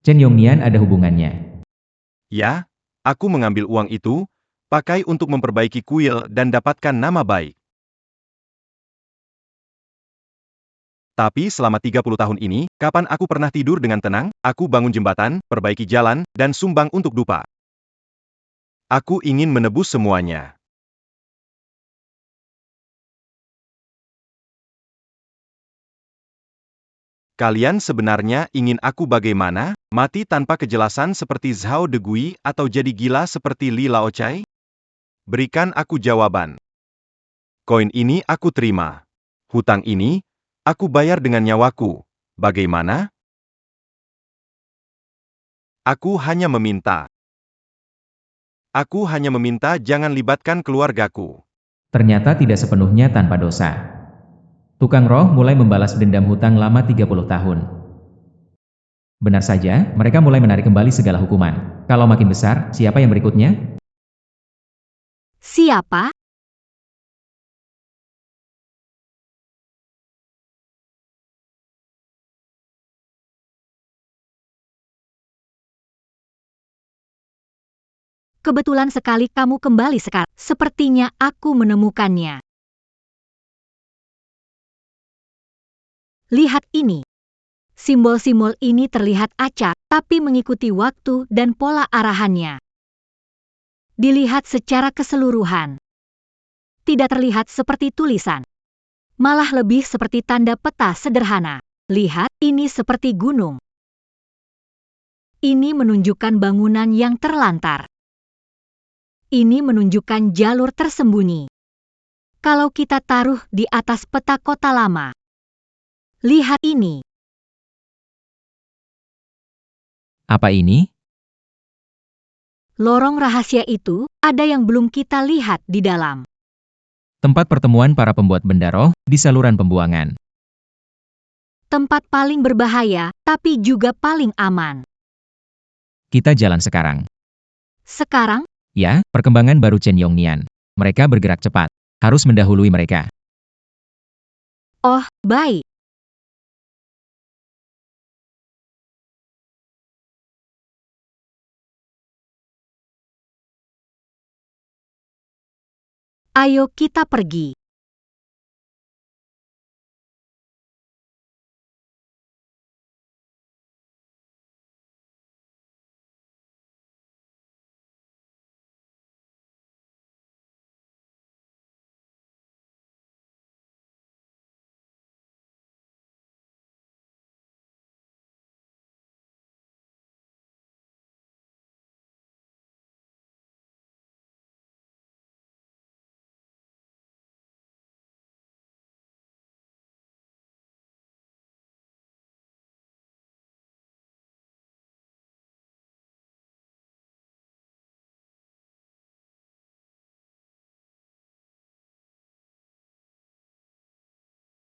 Chen Yongnian ada hubungannya. Ya, aku mengambil uang itu, pakai untuk memperbaiki kuil dan dapatkan nama baik. Tapi selama 30 tahun ini, kapan aku pernah tidur dengan tenang? Aku bangun jembatan, perbaiki jalan, dan sumbang untuk dupa. Aku ingin menebus semuanya. Kalian sebenarnya ingin aku bagaimana? Mati tanpa kejelasan seperti Zhao Degui atau jadi gila seperti Li Laochai? Berikan aku jawaban. Koin ini aku terima. Hutang ini, aku bayar dengan nyawaku. Bagaimana? Aku hanya meminta. Aku hanya meminta jangan libatkan keluargaku. Ternyata tidak sepenuhnya tanpa dosa. Tukang roh mulai membalas dendam hutang lama 30 tahun. Benar saja, mereka mulai menarik kembali segala hukuman. Kalau makin besar, siapa yang berikutnya? Siapa? Kebetulan sekali kamu kembali sekarang. Sepertinya aku menemukannya. Lihat ini. Simbol-simbol ini terlihat acak, tapi mengikuti waktu dan pola arahannya. Dilihat secara keseluruhan. Tidak terlihat seperti tulisan. Malah lebih seperti tanda peta sederhana. Lihat, ini seperti gunung. Ini menunjukkan bangunan yang terlantar. Ini menunjukkan jalur tersembunyi. Kalau kita taruh di atas peta kota lama. Lihat ini. Apa ini? Lorong rahasia itu, ada yang belum kita lihat di dalam. Tempat pertemuan para pembuat benda roh di saluran pembuangan. Tempat paling berbahaya, tapi juga paling aman. Kita jalan sekarang. Sekarang, Ya, perkembangan baru Chen Yongnian. Mereka bergerak cepat. Harus mendahului mereka. oh, baik. Ayo kita pergi.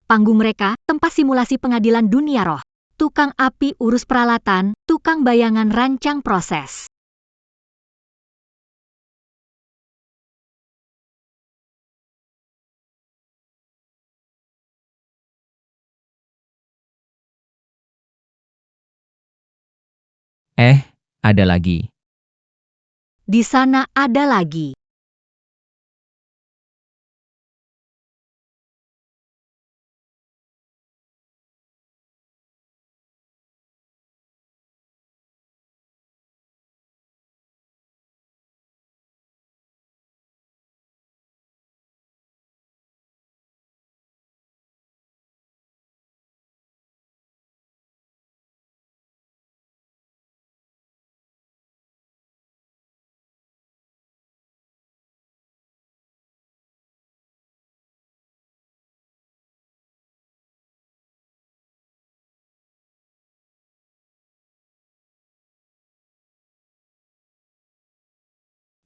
Panggung mereka, tempat simulasi pengadilan dunia roh. Tukang api urus peralatan, tukang bayangan rancang proses. Ada lagi. Di sana ada lagi.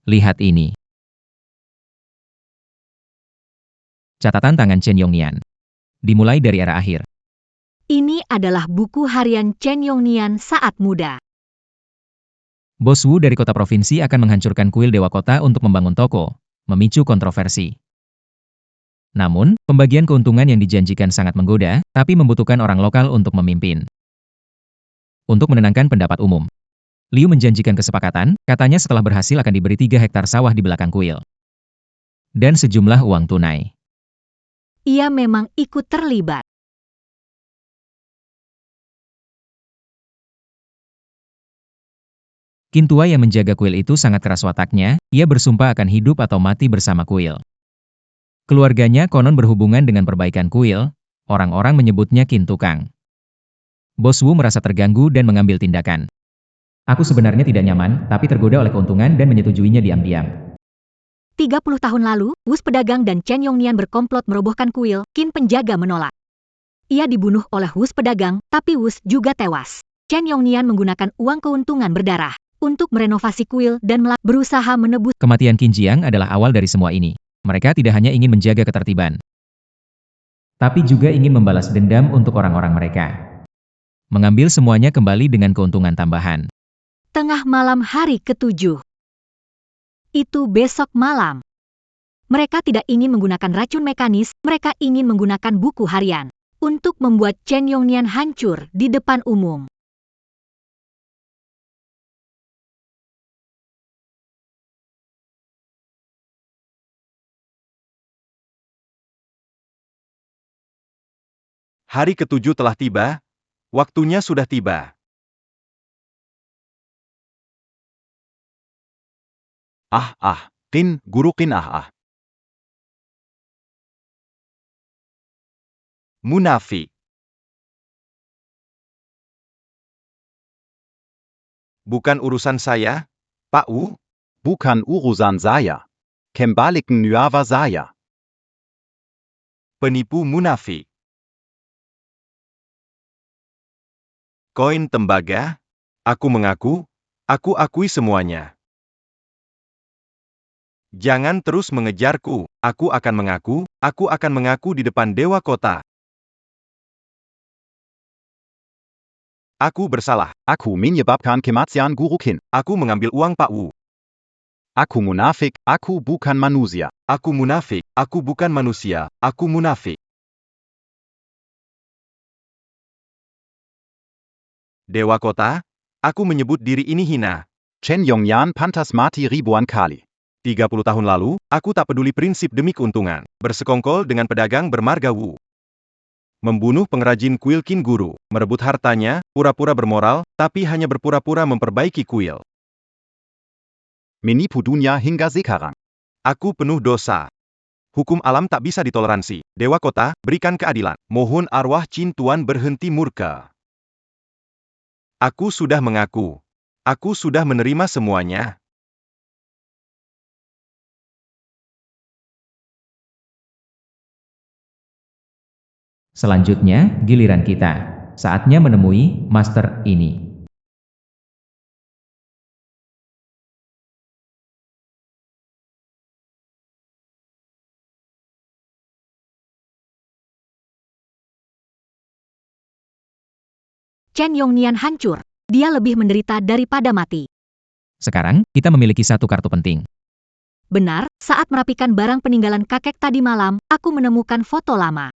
Lihat ini. Catatan tangan Chen Yongnian. Dimulai dari era akhir. Ini adalah buku harian Chen Yongnian saat muda. Bos Wu dari kota provinsi akan menghancurkan kuil Dewa Kota untuk membangun toko, memicu kontroversi. Namun, pembagian keuntungan yang dijanjikan sangat menggoda, tapi membutuhkan orang lokal untuk memimpin. Untuk menenangkan pendapat umum, Liu menjanjikan kesepakatan, katanya setelah berhasil akan diberi 3 hektar sawah di belakang kuil. Dan sejumlah uang tunai. Ia memang ikut terlibat. Qin tua yang menjaga kuil itu sangat keras wataknya, ia bersumpah akan hidup atau mati bersama kuil. Keluarganya konon berhubungan dengan perbaikan kuil, orang-orang menyebutnya Qin Tukang. Bos Wu merasa terganggu dan mengambil tindakan. Aku sebenarnya tidak nyaman, tapi tergoda oleh keuntungan dan menyetujuinya diam-diam. 30 tahun lalu, Wus pedagang dan Chen Yongnian berkomplot merobohkan kuil, Qin penjaga menolak. Ia dibunuh oleh Wus pedagang, tapi Wus juga tewas. Chen Yongnian menggunakan uang keuntungan berdarah untuk merenovasi kuil dan berusaha menebus. Kematian Qin Jiang adalah awal dari semua ini. Mereka tidak hanya ingin menjaga ketertiban, tapi juga ingin membalas dendam untuk orang-orang mereka. Mengambil semuanya kembali dengan keuntungan tambahan. Tengah malam hari ke-7. Itu besok malam. Mereka tidak ingin menggunakan racun mekanis, mereka ingin menggunakan buku harian untuk membuat Chen Yongnian hancur di depan umum. Hari ke-7 telah tiba, waktunya sudah tiba. Qin, Guru Qin Munafik. Bukan urusan saya, Pak Wu. Bukan urusan saya. Kembalikan nyawa saya. Penipu munafik. Koin tembaga? Aku mengaku, aku akui semuanya. Jangan terus mengejarku, aku akan mengaku di depan Dewa Kota. Aku bersalah. Aku menyebabkan kematian Guru Qin. Aku mengambil uang Pak Wu. Aku munafik, aku bukan manusia. Aku munafik. Aku bukan manusia. Aku munafik. Dewa Kota, aku menyebut diri ini hina. Chen Yongyan pantas mati ribuan kali. 30 tahun lalu, aku tak peduli prinsip demi keuntungan. Bersekongkol dengan pedagang bermarga Wu. Membunuh pengrajin kuil Qin Guru. Merebut hartanya, pura-pura bermoral, tapi hanya berpura-pura memperbaiki kuil. Menipu dunia hingga sekarang. Aku penuh dosa. Hukum alam tak bisa ditoleransi. Dewa Kota, berikan keadilan. Mohon arwah Qin Tuan berhenti murka. Aku sudah mengaku. Aku sudah menerima semuanya. Selanjutnya, giliran kita. Saatnya menemui master ini. Chen Yongnian hancur. Dia lebih menderita daripada mati. Sekarang, kita memiliki satu kartu penting. Benar, saat merapikan barang peninggalan kakek tadi malam, aku menemukan foto lama.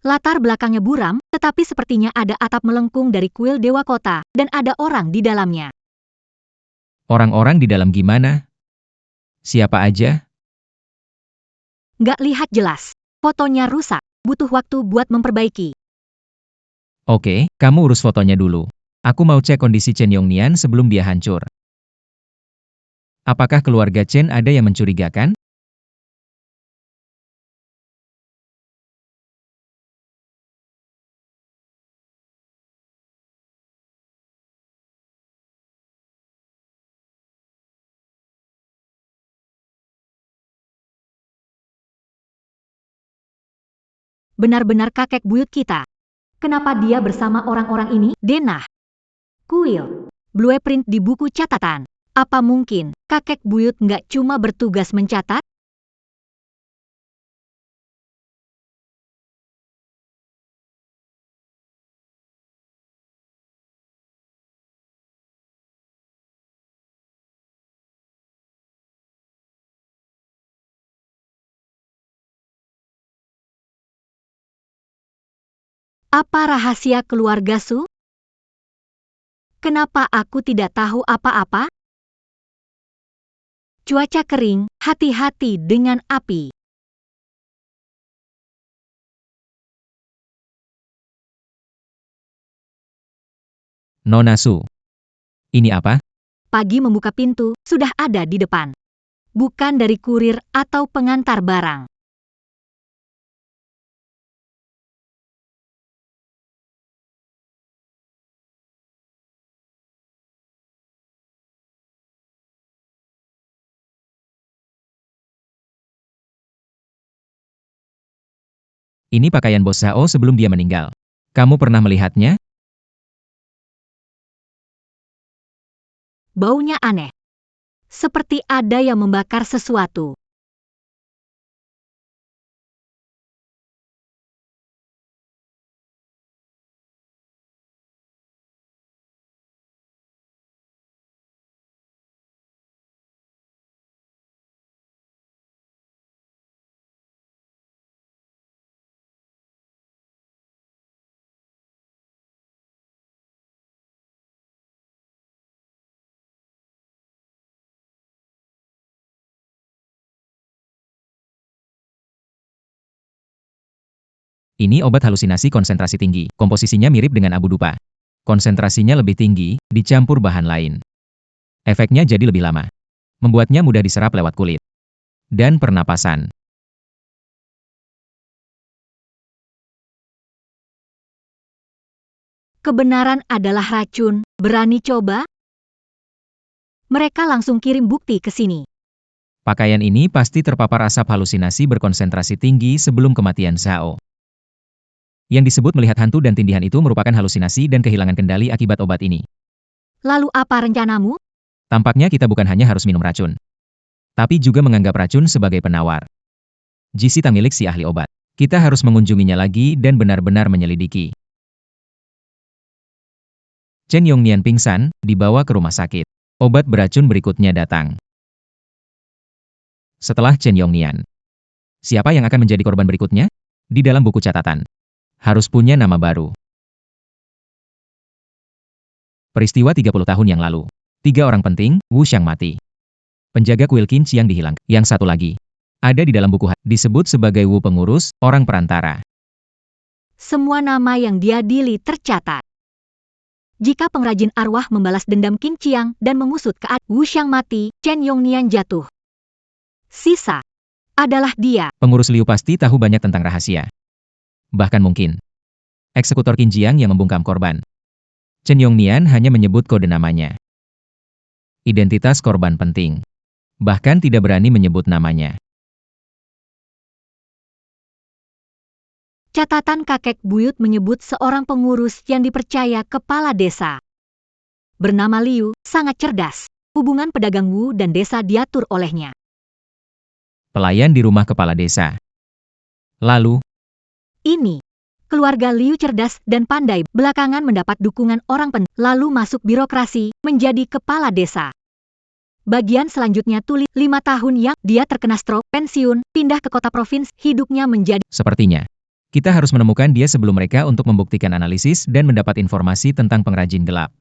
Latar belakangnya buram, tetapi sepertinya ada atap melengkung dari kuil Dewa Kota, dan ada orang di dalamnya. Orang-orang di dalam gimana? Siapa aja? Nggak lihat jelas. Fotonya rusak, butuh waktu buat memperbaiki. Oke, kamu urus fotonya dulu. Aku mau cek kondisi Chen Yongnian sebelum dia hancur. Apakah keluarga Chen ada yang mencurigakan? Benar-benar kakek buyut kita. Kenapa dia bersama orang-orang ini? Denah. Kuil. Blueprint di buku catatan. Apa mungkin kakek buyut nggak cuma bertugas mencatat? Apa rahasia keluarga Su? Kenapa aku tidak tahu apa-apa? Cuaca kering, hati-hati dengan api. Nona Su. Ini apa? Pagi membuka pintu, sudah ada di depan. Bukan dari kurir atau pengantar barang. Ini pakaian bos Zhao sebelum dia meninggal. Kamu pernah melihatnya? Baunya aneh. Seperti ada yang membakar sesuatu. Ini obat halusinasi konsentrasi tinggi. Komposisinya mirip dengan abu dupa. Konsentrasinya lebih tinggi, dicampur bahan lain. Efeknya jadi lebih lama. Membuatnya mudah diserap lewat kulit. Dan pernapasan. Kebenaran adalah racun, berani coba? Mereka langsung kirim bukti ke sini. Pakaian ini pasti terpapar asap halusinasi berkonsentrasi tinggi sebelum kematian Zhao. Yang disebut melihat hantu dan tindihan itu merupakan halusinasi dan kehilangan kendali akibat obat ini. Lalu apa rencanamu? Tampaknya kita bukan hanya harus minum racun, tapi juga menganggap racun sebagai penawar. Jisita milik si ahli obat. Kita harus mengunjunginya lagi dan benar-benar menyelidiki. Chen Yongnian pingsan, dibawa ke rumah sakit. Obat beracun berikutnya datang. Setelah Chen Yongnian, siapa yang akan menjadi korban berikutnya? Di dalam buku catatan, harus punya nama baru. Peristiwa 30 tahun yang lalu. 3 orang penting, Wu Xiang mati. Penjaga kuil Qin Qiang dihilang. Yang satu lagi, ada di dalam buku disebut sebagai Wu pengurus, orang perantara. Semua nama yang diadili tercatat. Jika pengrajin arwah membalas dendam Qin Qiang dan mengusut ke Wu Xiang mati, Chen Yongnian jatuh. Sisa adalah dia. Pengurus Liu pasti tahu banyak tentang rahasia. Bahkan mungkin eksekutor Qin Qiang yang membungkam korban. Chen Yongnian hanya menyebut kode namanya. Identitas korban penting. Bahkan tidak berani menyebut namanya. Catatan kakek buyut menyebut seorang pengurus yang dipercaya kepala desa. Bernama Liu, sangat cerdas. Hubungan pedagang Wu dan desa diatur olehnya. Pelayan di rumah kepala desa. Lalu, Ini, keluarga Liu cerdas dan pandai, belakangan mendapat dukungan orang penting, lalu masuk birokrasi, menjadi kepala desa. Bagian selanjutnya tulis 5 tahun yang dia terkena stroke, pensiun, pindah ke kota provinsi, hidupnya menjadi. sepertinya, kita harus menemukan dia sebelum mereka untuk membuktikan analisis dan mendapat informasi tentang pengrajin gelap.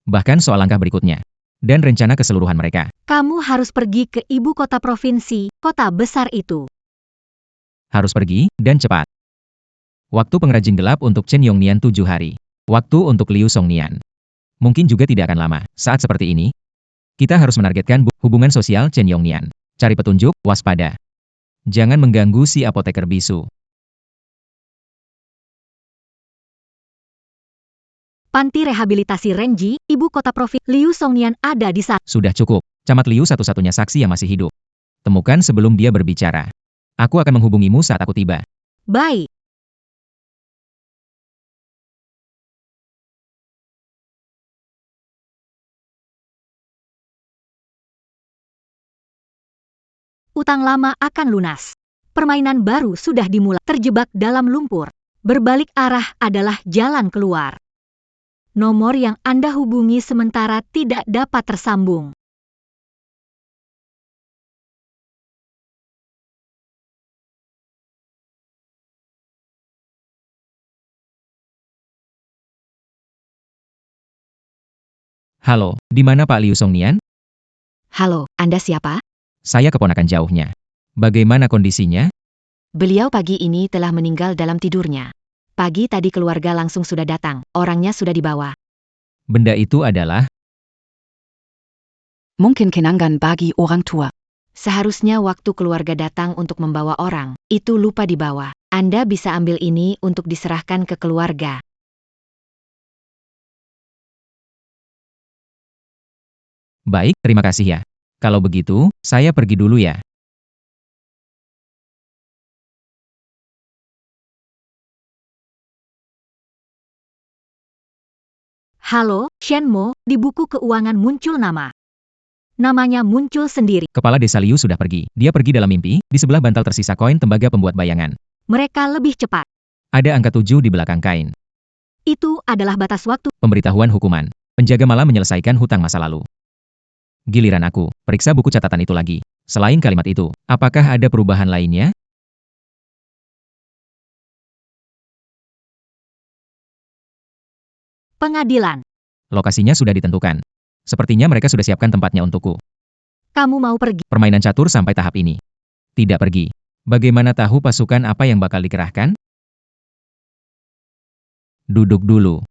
Bahkan soal langkah berikutnya, dan rencana keseluruhan mereka. Kamu harus pergi ke ibu kota provinsi, kota besar itu. Harus pergi, dan cepat. Waktu pengrajin gelap untuk Chen Yongnian 7 hari. Waktu untuk Liu Songnian. Mungkin juga tidak akan lama. Saat seperti ini, kita harus menargetkan hubungan sosial Chen Yongnian. Cari petunjuk, waspada. Jangan mengganggu si apoteker bisu. Panti rehabilitasi Renji, ibu kota provinsi, Liu Songnian ada di sana. Sudah cukup. Camat Liu satu-satunya saksi yang masih hidup. Temukan sebelum dia berbicara. Aku akan menghubungimu saat aku tiba. Baik. Utang lama akan lunas. Permainan baru sudah dimulai. Terjebak dalam lumpur. Berbalik arah adalah jalan keluar. Nomor yang Anda hubungi sementara tidak dapat tersambung. Halo, di mana Pak Liu Songnian? Halo, Anda siapa? Saya keponakan jauhnya. Bagaimana kondisinya? Beliau pagi ini telah meninggal dalam tidurnya. Pagi tadi keluarga langsung sudah datang, orangnya sudah dibawa. Benda itu adalah Mungkin kenangan bagi orang tua. Seharusnya waktu keluarga datang untuk membawa orang, itu lupa dibawa. Anda bisa ambil ini untuk diserahkan ke keluarga. baik, terima kasih ya. Kalau begitu, saya pergi dulu ya. Halo, Shenmo, di buku keuangan muncul nama. Namanya muncul sendiri. Kepala desa Liu sudah pergi. Dia pergi dalam mimpi, di sebelah bantal tersisa koin tembaga pembuat bayangan. Mereka lebih cepat. Ada angka 7 di belakang kain. Itu adalah batas waktu. Pemberitahuan hukuman. Penjaga malam menyelesaikan hutang masa lalu. Giliran aku, periksa buku catatan itu lagi. Selain kalimat itu, apakah ada perubahan lainnya? Pengadilan. Lokasinya sudah ditentukan. Sepertinya mereka sudah siapkan tempatnya untukku. Kamu mau pergi? Permainan catur sampai tahap ini. Tidak pergi. Bagaimana tahu pasukan apa yang bakal dikerahkan? Duduk dulu.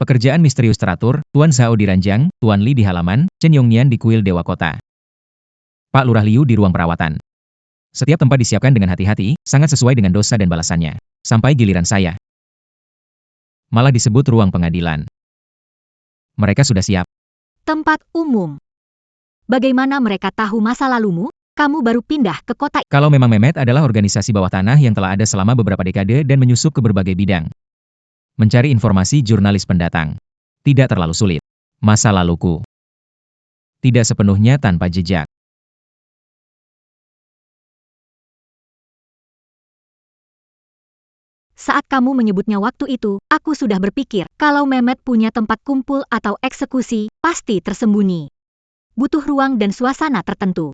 Pekerjaan misterius teratur, Tuan Zhao di ranjang, Tuan Li di halaman, Chen Yongnian di kuil Dewa Kota. Pak Lurah Liu di ruang perawatan. Setiap tempat disiapkan dengan hati-hati, sangat sesuai dengan dosa dan balasannya. Sampai giliran saya. Malah disebut ruang pengadilan. Mereka sudah siap. Tempat umum. Bagaimana mereka tahu masa lalumu? Kamu baru pindah ke kota. Kalau memang Mehmet adalah organisasi bawah tanah yang telah ada selama beberapa dekade dan menyusup ke berbagai bidang. Mencari informasi jurnalis pendatang. Tidak terlalu sulit. Masa laluku. Tidak sepenuhnya tanpa jejak. Saat kamu menyebutnya waktu itu, aku sudah berpikir, kalau Mehmet punya tempat kumpul atau eksekusi, pasti tersembunyi. Butuh ruang dan suasana tertentu.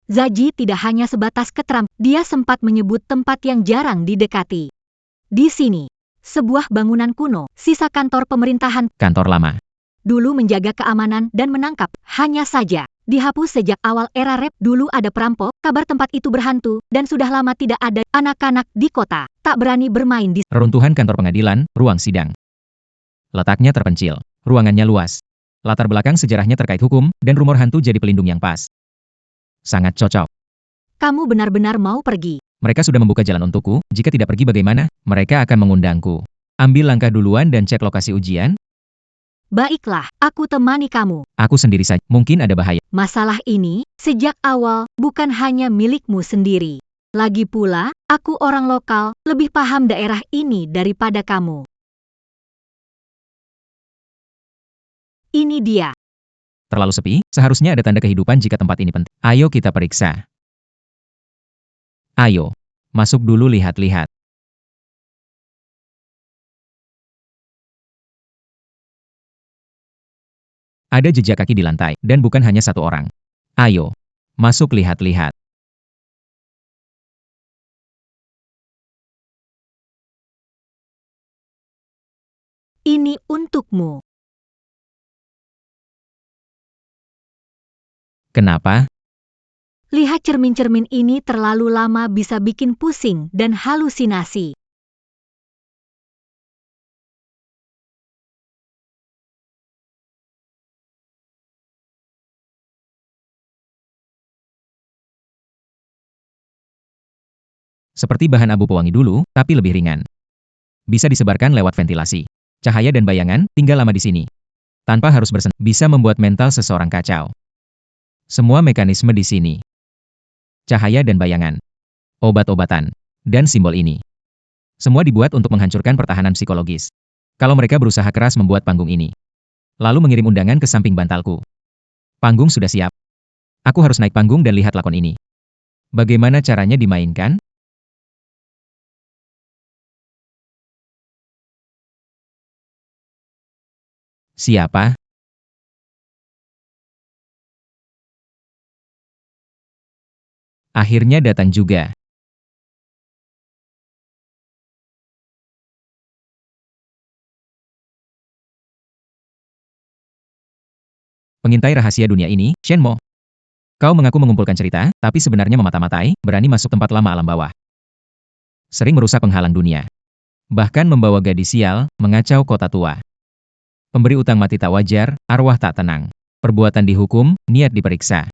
Zaji tidak hanya sebatas keteram, dia sempat menyebut tempat yang jarang didekati. Di sini, sebuah bangunan kuno, sisa kantor pemerintahan, Kantor lama. dulu menjaga keamanan dan menangkap, hanya saja. Dihapus sejak awal era rap, dulu ada perampok, kabar tempat itu berhantu, dan sudah lama tidak ada anak-anak di kota, tak berani bermain di Reruntuhan kantor pengadilan, ruang sidang. Letaknya terpencil, ruangannya luas. Latar belakang sejarahnya terkait hukum, dan rumor hantu jadi pelindung yang pas. Sangat cocok. Kamu benar-benar mau pergi. Mereka sudah membuka jalan untukku, jika tidak pergi bagaimana? Mereka akan mengundangku. Ambil langkah duluan dan cek lokasi ujian. Baiklah, aku temani kamu. Aku sendiri saja, mungkin ada bahaya. Masalah ini, sejak awal, bukan hanya milikmu sendiri. Lagi pula, aku orang lokal, lebih paham daerah ini daripada kamu. Ini dia. Terlalu sepi, seharusnya ada tanda kehidupan jika tempat ini penting. Ayo kita periksa. Ayo, masuk dulu lihat-lihat. Ada jejak kaki di lantai, dan bukan hanya satu orang. Ayo, masuk lihat-lihat. Ini untukmu. Kenapa? Lihat cermin-cermin ini terlalu lama bisa bikin pusing dan halusinasi. Seperti bahan abu pewangi dulu, tapi lebih ringan. Bisa disebarkan lewat ventilasi. Cahaya dan bayangan tinggal lama di sini. Tanpa harus bisa membuat mental seseorang kacau. Semua mekanisme di sini. Cahaya dan bayangan. Obat-obatan. Dan simbol ini. Semua dibuat untuk menghancurkan pertahanan psikologis. Kalau mereka berusaha keras membuat panggung ini. Lalu mengirim undangan ke samping bantalku. Panggung sudah siap. Aku harus naik panggung dan lihat lakon ini. Bagaimana caranya dimainkan? Siapa? Akhirnya datang juga. Pengintai rahasia dunia ini, Shenmo. Kau mengaku mengumpulkan cerita, tapi sebenarnya memata-matai, berani masuk tempat lama alam bawah. Sering merusak penghalang dunia. Bahkan membawa gadis sial, mengacau kota tua. Pemberi utang mati tak wajar, arwah tak tenang. Perbuatan dihukum, niat diperiksa.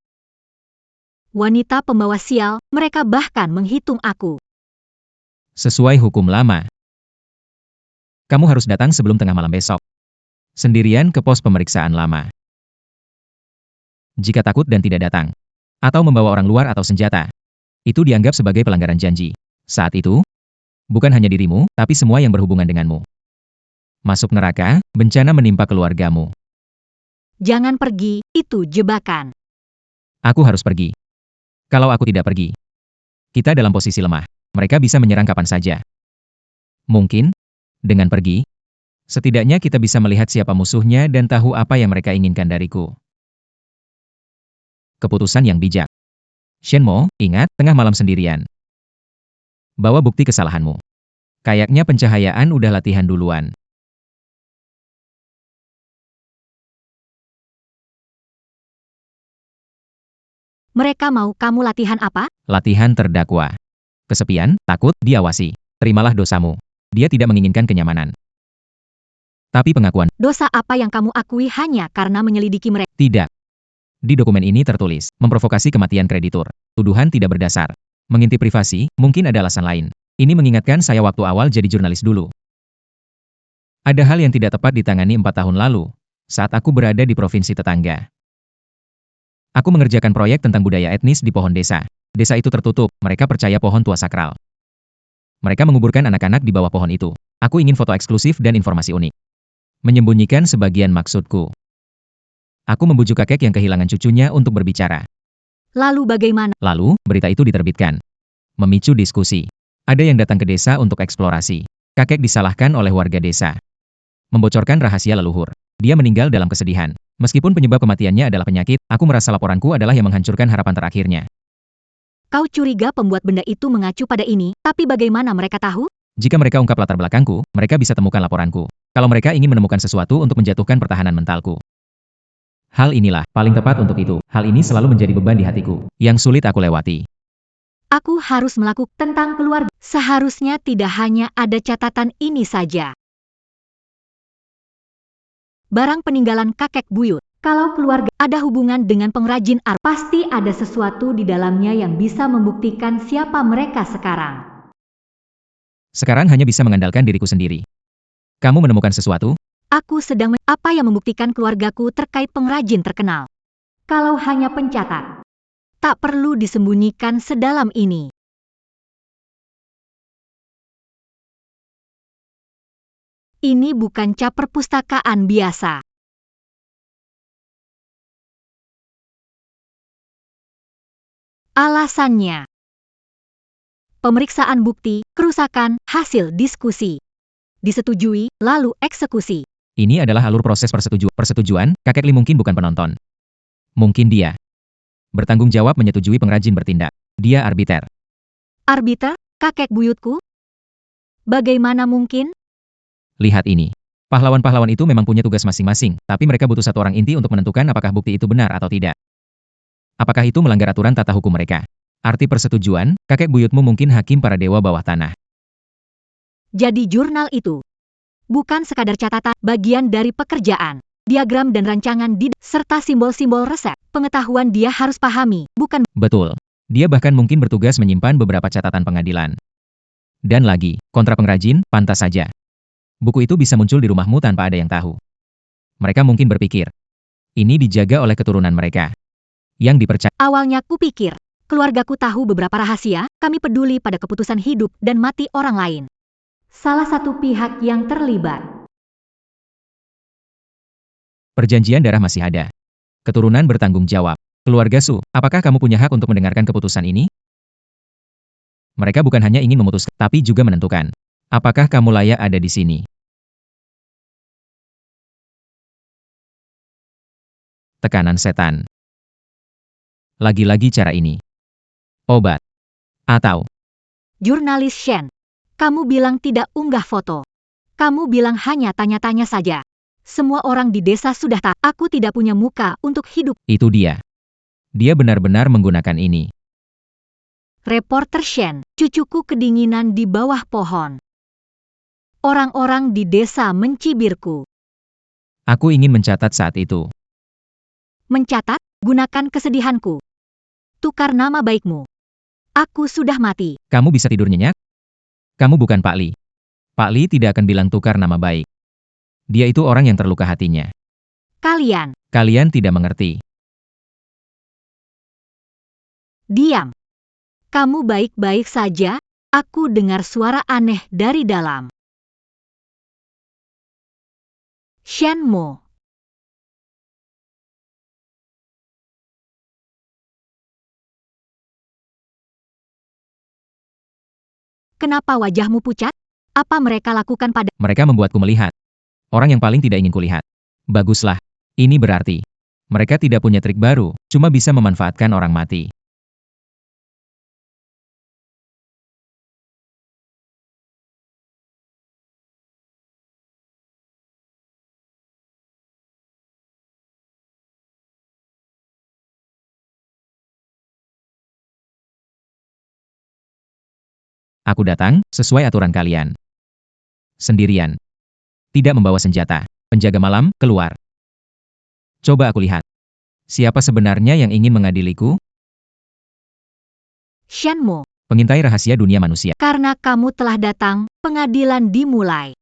Wanita pembawa sial, mereka bahkan menghitung aku. Sesuai hukum lama. Kamu harus datang sebelum tengah malam besok. Sendirian ke pos pemeriksaan lama. Jika takut dan tidak datang, atau membawa orang luar atau senjata, itu dianggap sebagai pelanggaran janji. Saat itu, bukan hanya dirimu, tapi semua yang berhubungan denganmu. Masuk neraka, bencana menimpa keluargamu. Jangan pergi, itu jebakan. Aku harus pergi. Kalau aku tidak pergi, kita dalam posisi lemah. Mereka bisa menyerang kapan saja. Mungkin, dengan pergi, setidaknya kita bisa melihat siapa musuhnya dan tahu apa yang mereka inginkan dariku. Keputusan yang bijak. Shenmo, ingat, tengah malam sendirian. Bawa bukti kesalahanmu. Kayaknya pencahayaan udah latihan duluan. Mereka mau kamu latihan apa? Latihan terdakwa. Kesepian, takut, diawasi. Terimalah dosamu. Dia tidak menginginkan kenyamanan. Tapi pengakuan, Dosa apa yang kamu akui hanya karena menyelidiki mereka? tidak. Di dokumen ini tertulis, memprovokasi kematian kreditur. Tuduhan tidak berdasar. Mengintip privasi, mungkin ada alasan lain. Ini mengingatkan saya waktu awal jadi jurnalis dulu. Ada hal yang tidak tepat ditangani 4 tahun lalu, saat aku berada di provinsi tetangga. Aku mengerjakan proyek tentang budaya etnis di pohon desa. Desa itu tertutup, mereka percaya pohon tua sakral. Mereka menguburkan anak-anak di bawah pohon itu. Aku ingin foto eksklusif dan informasi unik. Menyembunyikan sebagian maksudku. Aku membujuk kakek yang kehilangan cucunya untuk berbicara. Lalu bagaimana? Lalu, berita itu diterbitkan. Memicu diskusi. Ada yang datang ke desa untuk eksplorasi. Kakek disalahkan oleh warga desa. Membocorkan rahasia leluhur. Dia meninggal dalam kesedihan. Meskipun penyebab kematiannya adalah penyakit, aku merasa laporanku adalah yang menghancurkan harapan terakhirnya. Kau curiga pembuat benda itu mengacu pada ini, tapi bagaimana mereka tahu? Jika mereka ungkap latar belakangku, mereka bisa temukan laporanku. Kalau mereka ingin menemukan sesuatu untuk menjatuhkan pertahanan mentalku. Hal inilah paling tepat untuk itu. Hal ini selalu menjadi beban di hatiku, yang sulit aku lewati. Aku harus melakukan tentang keluarga. Seharusnya tidak hanya ada catatan ini saja. Barang peninggalan kakek buyut. Kalau keluarga ada hubungan dengan pengrajin art, pasti ada sesuatu di dalamnya yang bisa membuktikan siapa mereka sekarang. Sekarang hanya bisa mengandalkan diriku sendiri. Kamu menemukan sesuatu? Aku sedang apa yang membuktikan keluargaku terkait pengrajin terkenal. Kalau hanya pencatat, tak perlu disembunyikan sedalam ini. Ini bukan cap perpustakaan biasa. Alasannya, pemeriksaan bukti, kerusakan, hasil diskusi. Disetujui, lalu eksekusi. Ini adalah alur proses persetujuan. Kakek Li mungkin bukan penonton. Mungkin dia bertanggung jawab menyetujui pengrajin bertindak. Dia arbiter. Arbiter, kakek buyutku? Bagaimana mungkin? Lihat ini. Pahlawan-pahlawan itu memang punya tugas masing-masing, tapi mereka butuh satu orang inti untuk menentukan apakah bukti itu benar atau tidak. Apakah itu melanggar aturan tata hukum mereka? Arti persetujuan, kakek buyutmu mungkin hakim para dewa bawah tanah. Jadi jurnal itu bukan sekadar catatan, bagian dari pekerjaan. Diagram dan rancangan serta simbol-simbol resep. Pengetahuan dia harus pahami, bukan. Betul. Dia bahkan mungkin bertugas menyimpan beberapa catatan pengadilan. Dan lagi, kontra pengrajin, pantas saja. Buku itu bisa muncul di rumahmu tanpa ada yang tahu. Mereka mungkin berpikir, ini dijaga oleh keturunan mereka. Yang dipercaya. Awalnya kupikir, keluargaku tahu beberapa rahasia, kami peduli pada keputusan hidup dan mati orang lain. Salah satu pihak yang terlibat. Perjanjian darah masih ada. Keturunan bertanggung jawab. Keluarga Su, apakah kamu punya hak untuk mendengarkan keputusan ini? Mereka bukan hanya ingin memutuskan, tapi juga menentukan. Apakah kamu layak ada di sini? Tekanan setan. Lagi-lagi cara ini. Obat. Atau. Jurnalis Shen. Kamu bilang tidak unggah foto. Kamu bilang hanya tanya-tanya saja. Semua orang di desa sudah tahu. Aku tidak punya muka untuk hidup. Itu dia. Dia benar-benar menggunakan ini. Reporter Shen. Cucuku kedinginan di bawah pohon. Orang-orang di desa mencibirku. Aku ingin mencatat saat itu. Mencatat, gunakan kesedihanku. Tukar nama baikmu. Aku sudah mati. Kamu bisa tidur nyenyak? Kamu bukan Pak Li. Pak Li tidak akan bilang tukar nama baik. Dia itu orang yang terluka hatinya. Kalian tidak mengerti. Diam. Kamu baik-baik saja? Aku dengar suara aneh dari dalam. Shen Mo. Kenapa wajahmu pucat? Apa mereka lakukan pada... Mereka membuatku melihat. Orang yang paling tidak ingin kulihat. Baguslah. Ini berarti. Mereka tidak punya trik baru, cuma bisa memanfaatkan orang mati. Aku datang, sesuai aturan kalian. Sendirian. Tidak membawa senjata. Penjaga malam, keluar. Coba aku lihat. Siapa sebenarnya yang ingin mengadiliku? Shen Mo. Pengintai rahasia dunia manusia. Karena kamu telah datang, pengadilan dimulai.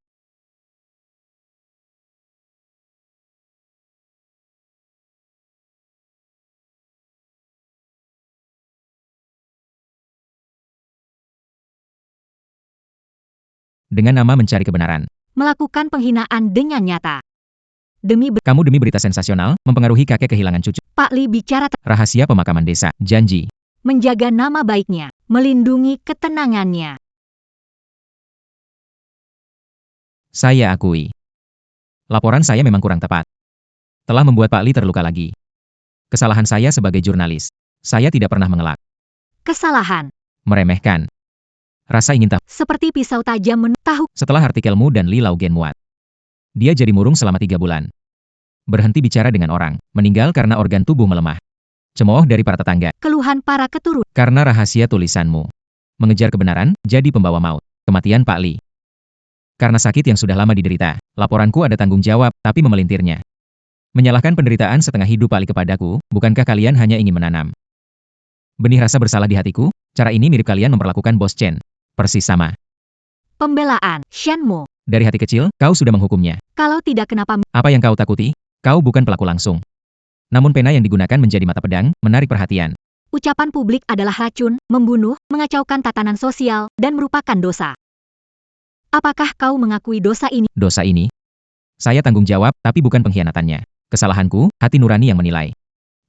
Dengan nama mencari kebenaran. Melakukan penghinaan dengan nyata. Kamu demi berita sensasional, mempengaruhi kakek kehilangan cucu. Pak Li bicara Rahasia pemakaman desa, janji. menjaga nama baiknya, melindungi ketenangannya. Saya akui. Laporan saya memang kurang tepat. Telah membuat Pak Li terluka lagi. Kesalahan saya sebagai jurnalis. Saya tidak pernah mengelak. Kesalahan. Meremehkan. Rasa ingin tahu. Seperti pisau tajam tahu. Setelah artikelmu dan Li Laogen muat. Dia jadi murung selama 3 bulan. Berhenti bicara dengan orang. Meninggal karena organ tubuh melemah. Cemooh dari para tetangga. Keluhan para keturun. Karena rahasia tulisanmu. Mengejar kebenaran, jadi pembawa maut. Kematian Pak Li. Karena sakit yang sudah lama diderita, laporanku ada tanggung jawab, tapi memelintirnya. Menyalahkan penderitaan setengah hidup Pak Li kepadaku, bukankah kalian hanya ingin menanam benih rasa bersalah di hatiku? Cara ini mirip kalian memperlakukan Bos Chen. Persis sama. Pembelaan, Shenmo. Dari hati kecil, kau sudah menghukumnya. Kalau tidak kenapa? Apa yang kau takuti? Kau bukan pelaku langsung. Namun pena yang digunakan menjadi mata pedang, menarik perhatian. Ucapan publik adalah racun, membunuh, mengacaukan tatanan sosial, dan merupakan dosa. Apakah kau mengakui dosa ini? Dosa ini? Saya tanggung jawab, tapi bukan pengkhianatannya. Kesalahanku, hati nurani yang menilai.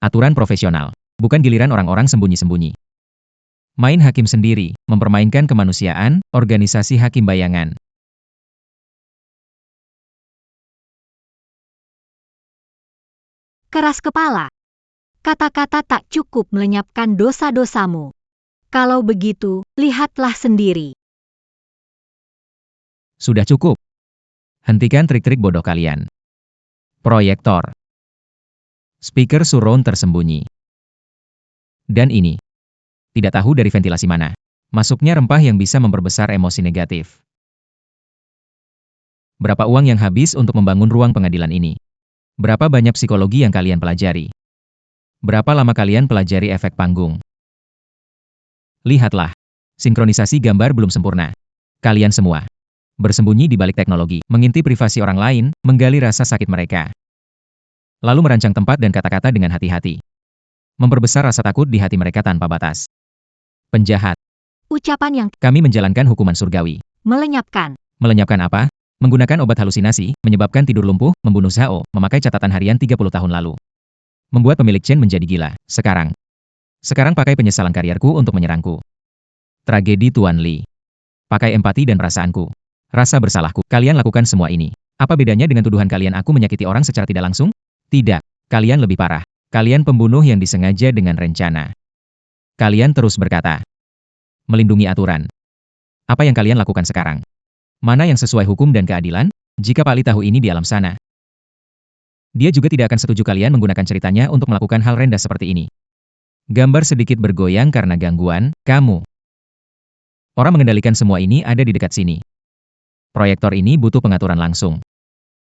Aturan profesional. Bukan giliran orang-orang sembunyi-sembunyi. Main hakim sendiri, mempermainkan kemanusiaan, organisasi hakim bayangan. Keras kepala. Kata-kata tak cukup melenyapkan dosa-dosamu. Kalau begitu, lihatlah sendiri. Sudah cukup. Hentikan trik-trik bodoh kalian. Proyektor. Speaker surround tersembunyi. Dan ini. Tidak tahu dari ventilasi mana. Masuknya rempah yang bisa memperbesar emosi negatif. Berapa uang yang habis untuk membangun ruang pengadilan ini? Berapa banyak psikologi yang kalian pelajari? Berapa lama kalian pelajari efek panggung? Lihatlah. Sinkronisasi gambar belum sempurna. Kalian semua bersembunyi di balik teknologi, mengintip privasi orang lain, menggali rasa sakit mereka. Lalu merancang tempat dan kata-kata dengan hati-hati. Memperbesar rasa takut di hati mereka tanpa batas. Penjahat. Ucapan yang Kami menjalankan hukuman surgawi. melenyapkan. Melenyapkan apa? Menggunakan obat halusinasi, menyebabkan tidur lumpuh, membunuh Zhao, memakai catatan harian 30 tahun lalu. Membuat pemilik Chen menjadi gila. Sekarang pakai penyesalan karierku untuk menyerangku. Tragedi Tuan Li. Pakai empati dan perasaanku. Rasa bersalahku. Kalian lakukan semua ini. Apa bedanya dengan tuduhan kalian aku menyakiti orang secara tidak langsung? Tidak. Kalian lebih parah. Kalian pembunuh yang disengaja dengan rencana. Kalian terus berkata. Melindungi aturan. Apa yang kalian lakukan sekarang? Mana yang sesuai hukum dan keadilan? Jika Pak Li tahu ini di alam sana. Dia juga tidak akan setuju kalian menggunakan ceritanya untuk melakukan hal rendah seperti ini. Gambar sedikit bergoyang karena gangguan, kamu. Orang mengendalikan semua ini ada di dekat sini. Proyektor ini butuh pengaturan langsung.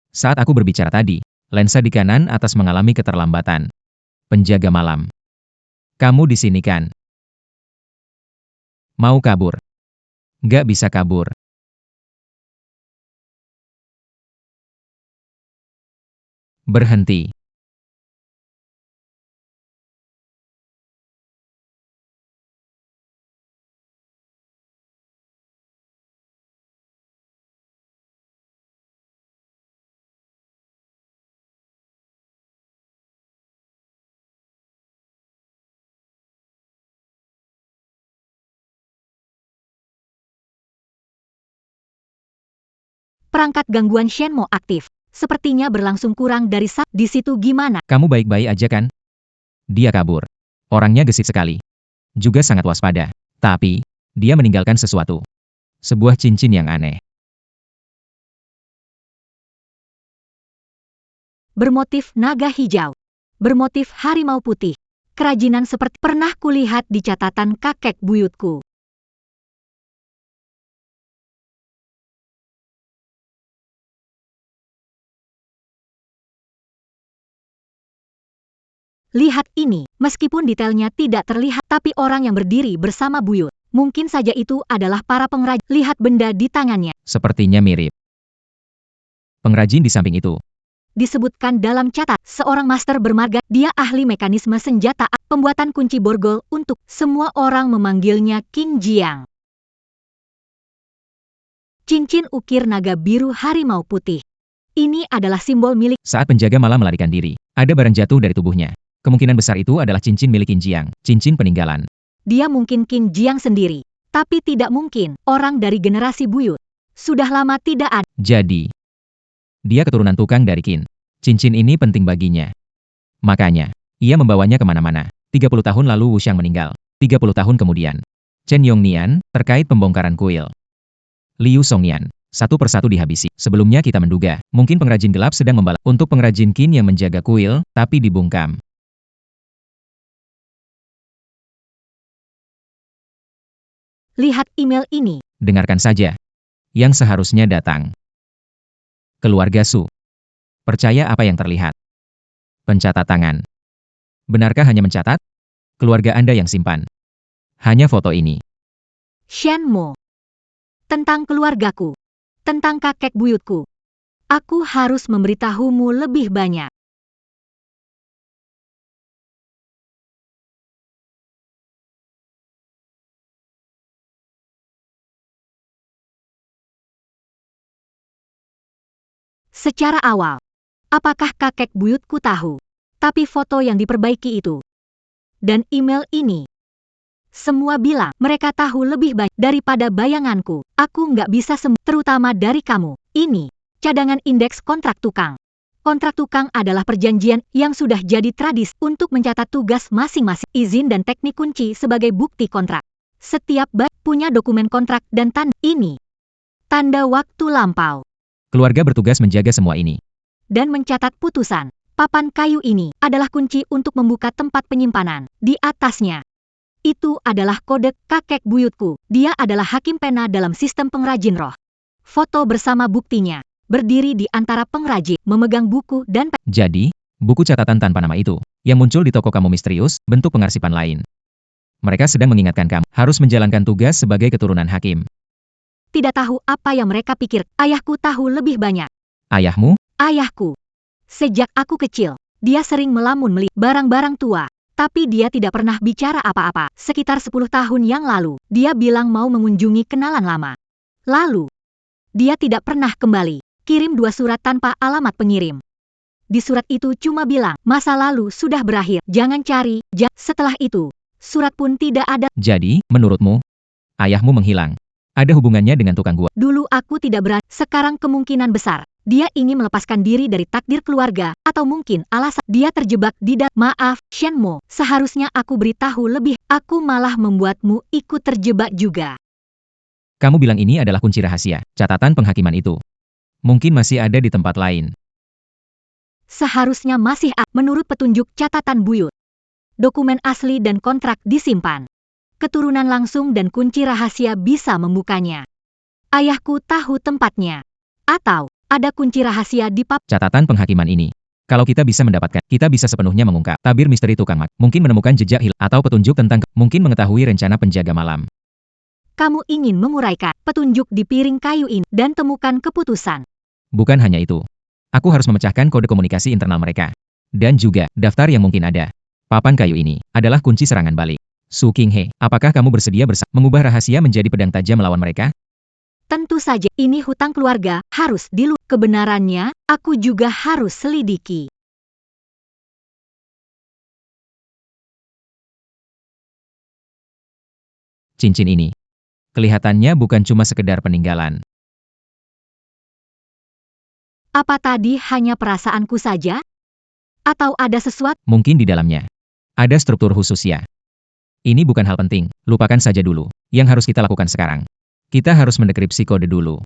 Saat aku berbicara tadi, lensa di kanan atas mengalami keterlambatan. Penjaga malam. Kamu di sini kan? Mau kabur? Gak bisa kabur. Berhenti. Perangkat gangguan Shenmo aktif. Sepertinya berlangsung kurang dari di situ gimana? Kamu baik-baik aja kan? Dia kabur. Orangnya gesit sekali. Juga sangat waspada. Tapi, dia meninggalkan sesuatu. Sebuah cincin yang aneh. Bermotif naga hijau. Bermotif harimau putih. Kerajinan seperti pernah kulihat di catatan kakek buyutku. Lihat ini, meskipun detailnya tidak terlihat, tapi orang yang berdiri bersama buyut. Mungkin saja itu adalah para pengrajin. Lihat benda di tangannya. Sepertinya mirip. Pengrajin di samping itu. Disebutkan dalam catat, seorang master bermarga, dia ahli mekanisme senjata, pembuatan kunci borgol, untuk semua orang memanggilnya King Jiang. Cincin ukir naga biru harimau putih. Ini adalah simbol milik. Saat penjaga malam melarikan diri, ada barang jatuh dari tubuhnya. Kemungkinan besar itu adalah cincin milik Qin Jiang, cincin peninggalan. Dia mungkin King Jiang sendiri, tapi tidak mungkin orang dari generasi buyut. Sudah lama tidak ada. Jadi, dia keturunan tukang dari Qin. Cincin ini penting baginya. Makanya, ia membawanya kemana-mana. 30 tahun lalu Wu Xiang meninggal. 30 tahun kemudian, Chen Yongnian terkait pembongkaran kuil. Liu Songnian, satu persatu dihabisi. Sebelumnya kita menduga, mungkin pengrajin gelap sedang membalas untuk pengrajin Qin yang menjaga kuil, tapi dibungkam. Lihat email ini. Dengarkan saja. Yang seharusnya datang. Keluarga Su. Percaya apa yang terlihat. Pencatat tangan. Benarkah hanya mencatat? Keluarga Anda yang simpan. Hanya foto ini. Shenmo. Tentang keluargaku. Tentang kakek buyutku. Aku harus memberitahumu lebih banyak. Secara awal, apakah kakek buyutku tahu? Tapi foto yang diperbaiki itu. Dan email ini. Semua bilang mereka tahu lebih banyak daripada bayanganku. Aku nggak bisa terutama dari kamu. Ini, cadangan indeks kontrak tukang. Kontrak tukang adalah perjanjian yang sudah jadi tradisi untuk mencatat tugas masing-masing, izin dan teknik kunci sebagai bukti kontrak. Setiap punya dokumen kontrak dan tanda ini. Tanda waktu lampau. Keluarga bertugas menjaga semua ini. Dan mencatat putusan. Papan kayu ini adalah kunci untuk membuka tempat penyimpanan. Di atasnya. Itu adalah kode kakek buyutku. Dia adalah hakim pena dalam sistem pengrajin roh. Foto bersama buktinya. Berdiri di antara pengrajin, memegang buku dan Jadi, buku catatan tanpa nama itu, yang muncul di toko kamu misterius, bentuk pengarsipan lain. Mereka sedang mengingatkan kamu, harus menjalankan tugas sebagai keturunan hakim. Tidak tahu apa yang mereka pikir. Ayahku tahu lebih banyak. Ayahmu? Ayahku. Sejak aku kecil, dia sering melamun melihat barang-barang tua. Tapi dia tidak pernah bicara apa-apa. Sekitar 10 tahun yang lalu, dia bilang mau mengunjungi kenalan lama. Lalu, dia tidak pernah kembali. Kirim 2 surat tanpa alamat pengirim. Di surat itu cuma bilang, masa lalu sudah berakhir, jangan cari. Setelah itu, surat pun tidak ada. Jadi, menurutmu, ayahmu menghilang. Ada hubungannya dengan tukang gua. Dulu aku tidak berani, sekarang kemungkinan besar. Dia ingin melepaskan diri dari takdir keluarga, atau mungkin alasan dia terjebak di dalam. Maaf, Shenmo, seharusnya aku beritahu lebih. Aku malah membuatmu ikut terjebak juga. Kamu bilang ini adalah kunci rahasia, catatan penghakiman itu. Mungkin masih ada di tempat lain. Seharusnya masih ada, menurut petunjuk catatan buyut. Dokumen asli dan kontrak disimpan. Keturunan langsung dan kunci rahasia bisa membukanya. Ayahku tahu tempatnya. Atau, ada kunci rahasia di catatan penghakiman ini. Kalau kita bisa mendapatkan, kita bisa sepenuhnya mengungkap tabir misteri tukang mak, mungkin menemukan jejak hilang atau petunjuk tentang, mungkin mengetahui rencana penjaga malam. Kamu ingin menguraikan petunjuk di piring kayu ini dan temukan keputusan. Bukan hanya itu. Aku harus memecahkan kode komunikasi internal mereka. Dan juga, daftar yang mungkin ada. Papan kayu ini adalah kunci serangan balik. Su Qinghe, apakah kamu bersedia mengubah rahasia menjadi pedang tajam melawan mereka? Tentu saja, ini hutang keluarga, harus dilu. Kebenarannya, aku juga harus selidiki. Cincin ini. Kelihatannya bukan cuma sekedar peninggalan. Apa tadi hanya perasaanku saja? Atau ada sesuatu? Mungkin di dalamnya. Ada struktur khusus ya. Ini bukan hal penting, lupakan saja dulu. Yang harus kita lakukan sekarang. Kita harus mendekripsi kode dulu.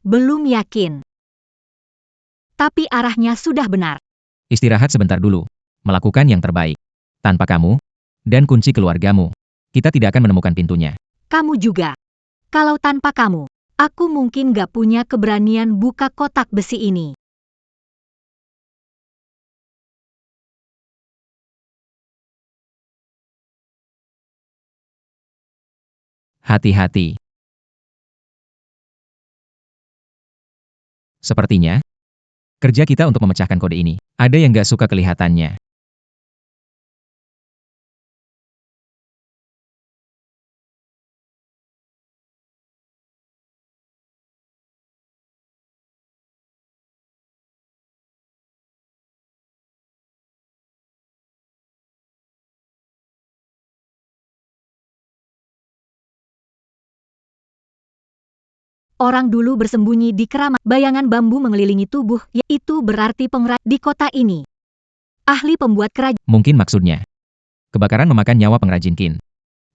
Belum yakin. Tapi arahnya sudah benar. Istirahat sebentar dulu. Melakukan yang terbaik. Tanpa kamu, dan kunci keluargamu, kita tidak akan menemukan pintunya. Kamu juga. Kalau tanpa kamu, aku mungkin gak punya keberanian buka kotak besi ini. Hati-hati. Sepertinya, kerja kita untuk memecahkan kode ini. Ada yang gak suka kelihatannya. Orang dulu bersembunyi di keramat. Bayangan bambu mengelilingi tubuh, yaitu berarti pengrajin di kota ini. Ahli pembuat kerajaan. Mungkin maksudnya. Kebakaran memakan nyawa pengrajin kin.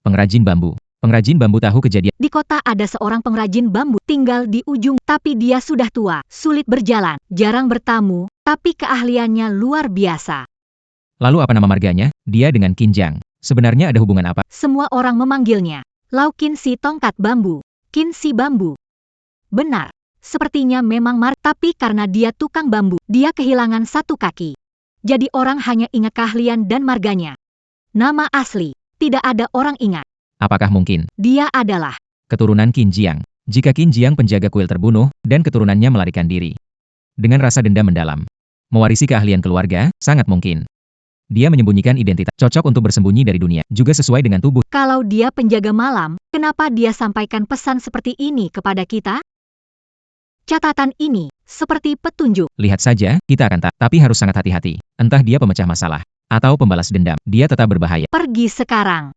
Pengrajin bambu. Pengrajin bambu tahu kejadian. Di kota ada seorang pengrajin bambu, tinggal di ujung, tapi dia sudah tua, sulit berjalan, jarang bertamu, tapi keahliannya luar biasa. Lalu apa nama marganya? Dia dengan Kinjang. Sebenarnya ada hubungan apa? Semua orang memanggilnya Lau Qin si tongkat bambu, Qin si bambu. Benar, sepertinya memang tapi karena dia tukang bambu, dia kehilangan satu kaki. Jadi orang hanya ingat keahlian dan marganya. Nama asli, tidak ada orang ingat. Apakah mungkin Dia adalah keturunan Kinjiang? Jika Kinjiang penjaga kuil terbunuh, dan keturunannya melarikan diri. Dengan rasa dendam mendalam. Mewarisi keahlian keluarga, sangat mungkin. Dia menyembunyikan identitas, cocok untuk bersembunyi dari dunia, juga sesuai dengan tubuh. Kalau dia penjaga malam, kenapa dia sampaikan pesan seperti ini kepada kita? Catatan ini, seperti petunjuk. Lihat saja, kita akan tapi harus sangat hati-hati. Entah dia pemecah masalah, atau pembalas dendam, dia tetap berbahaya. Pergi sekarang.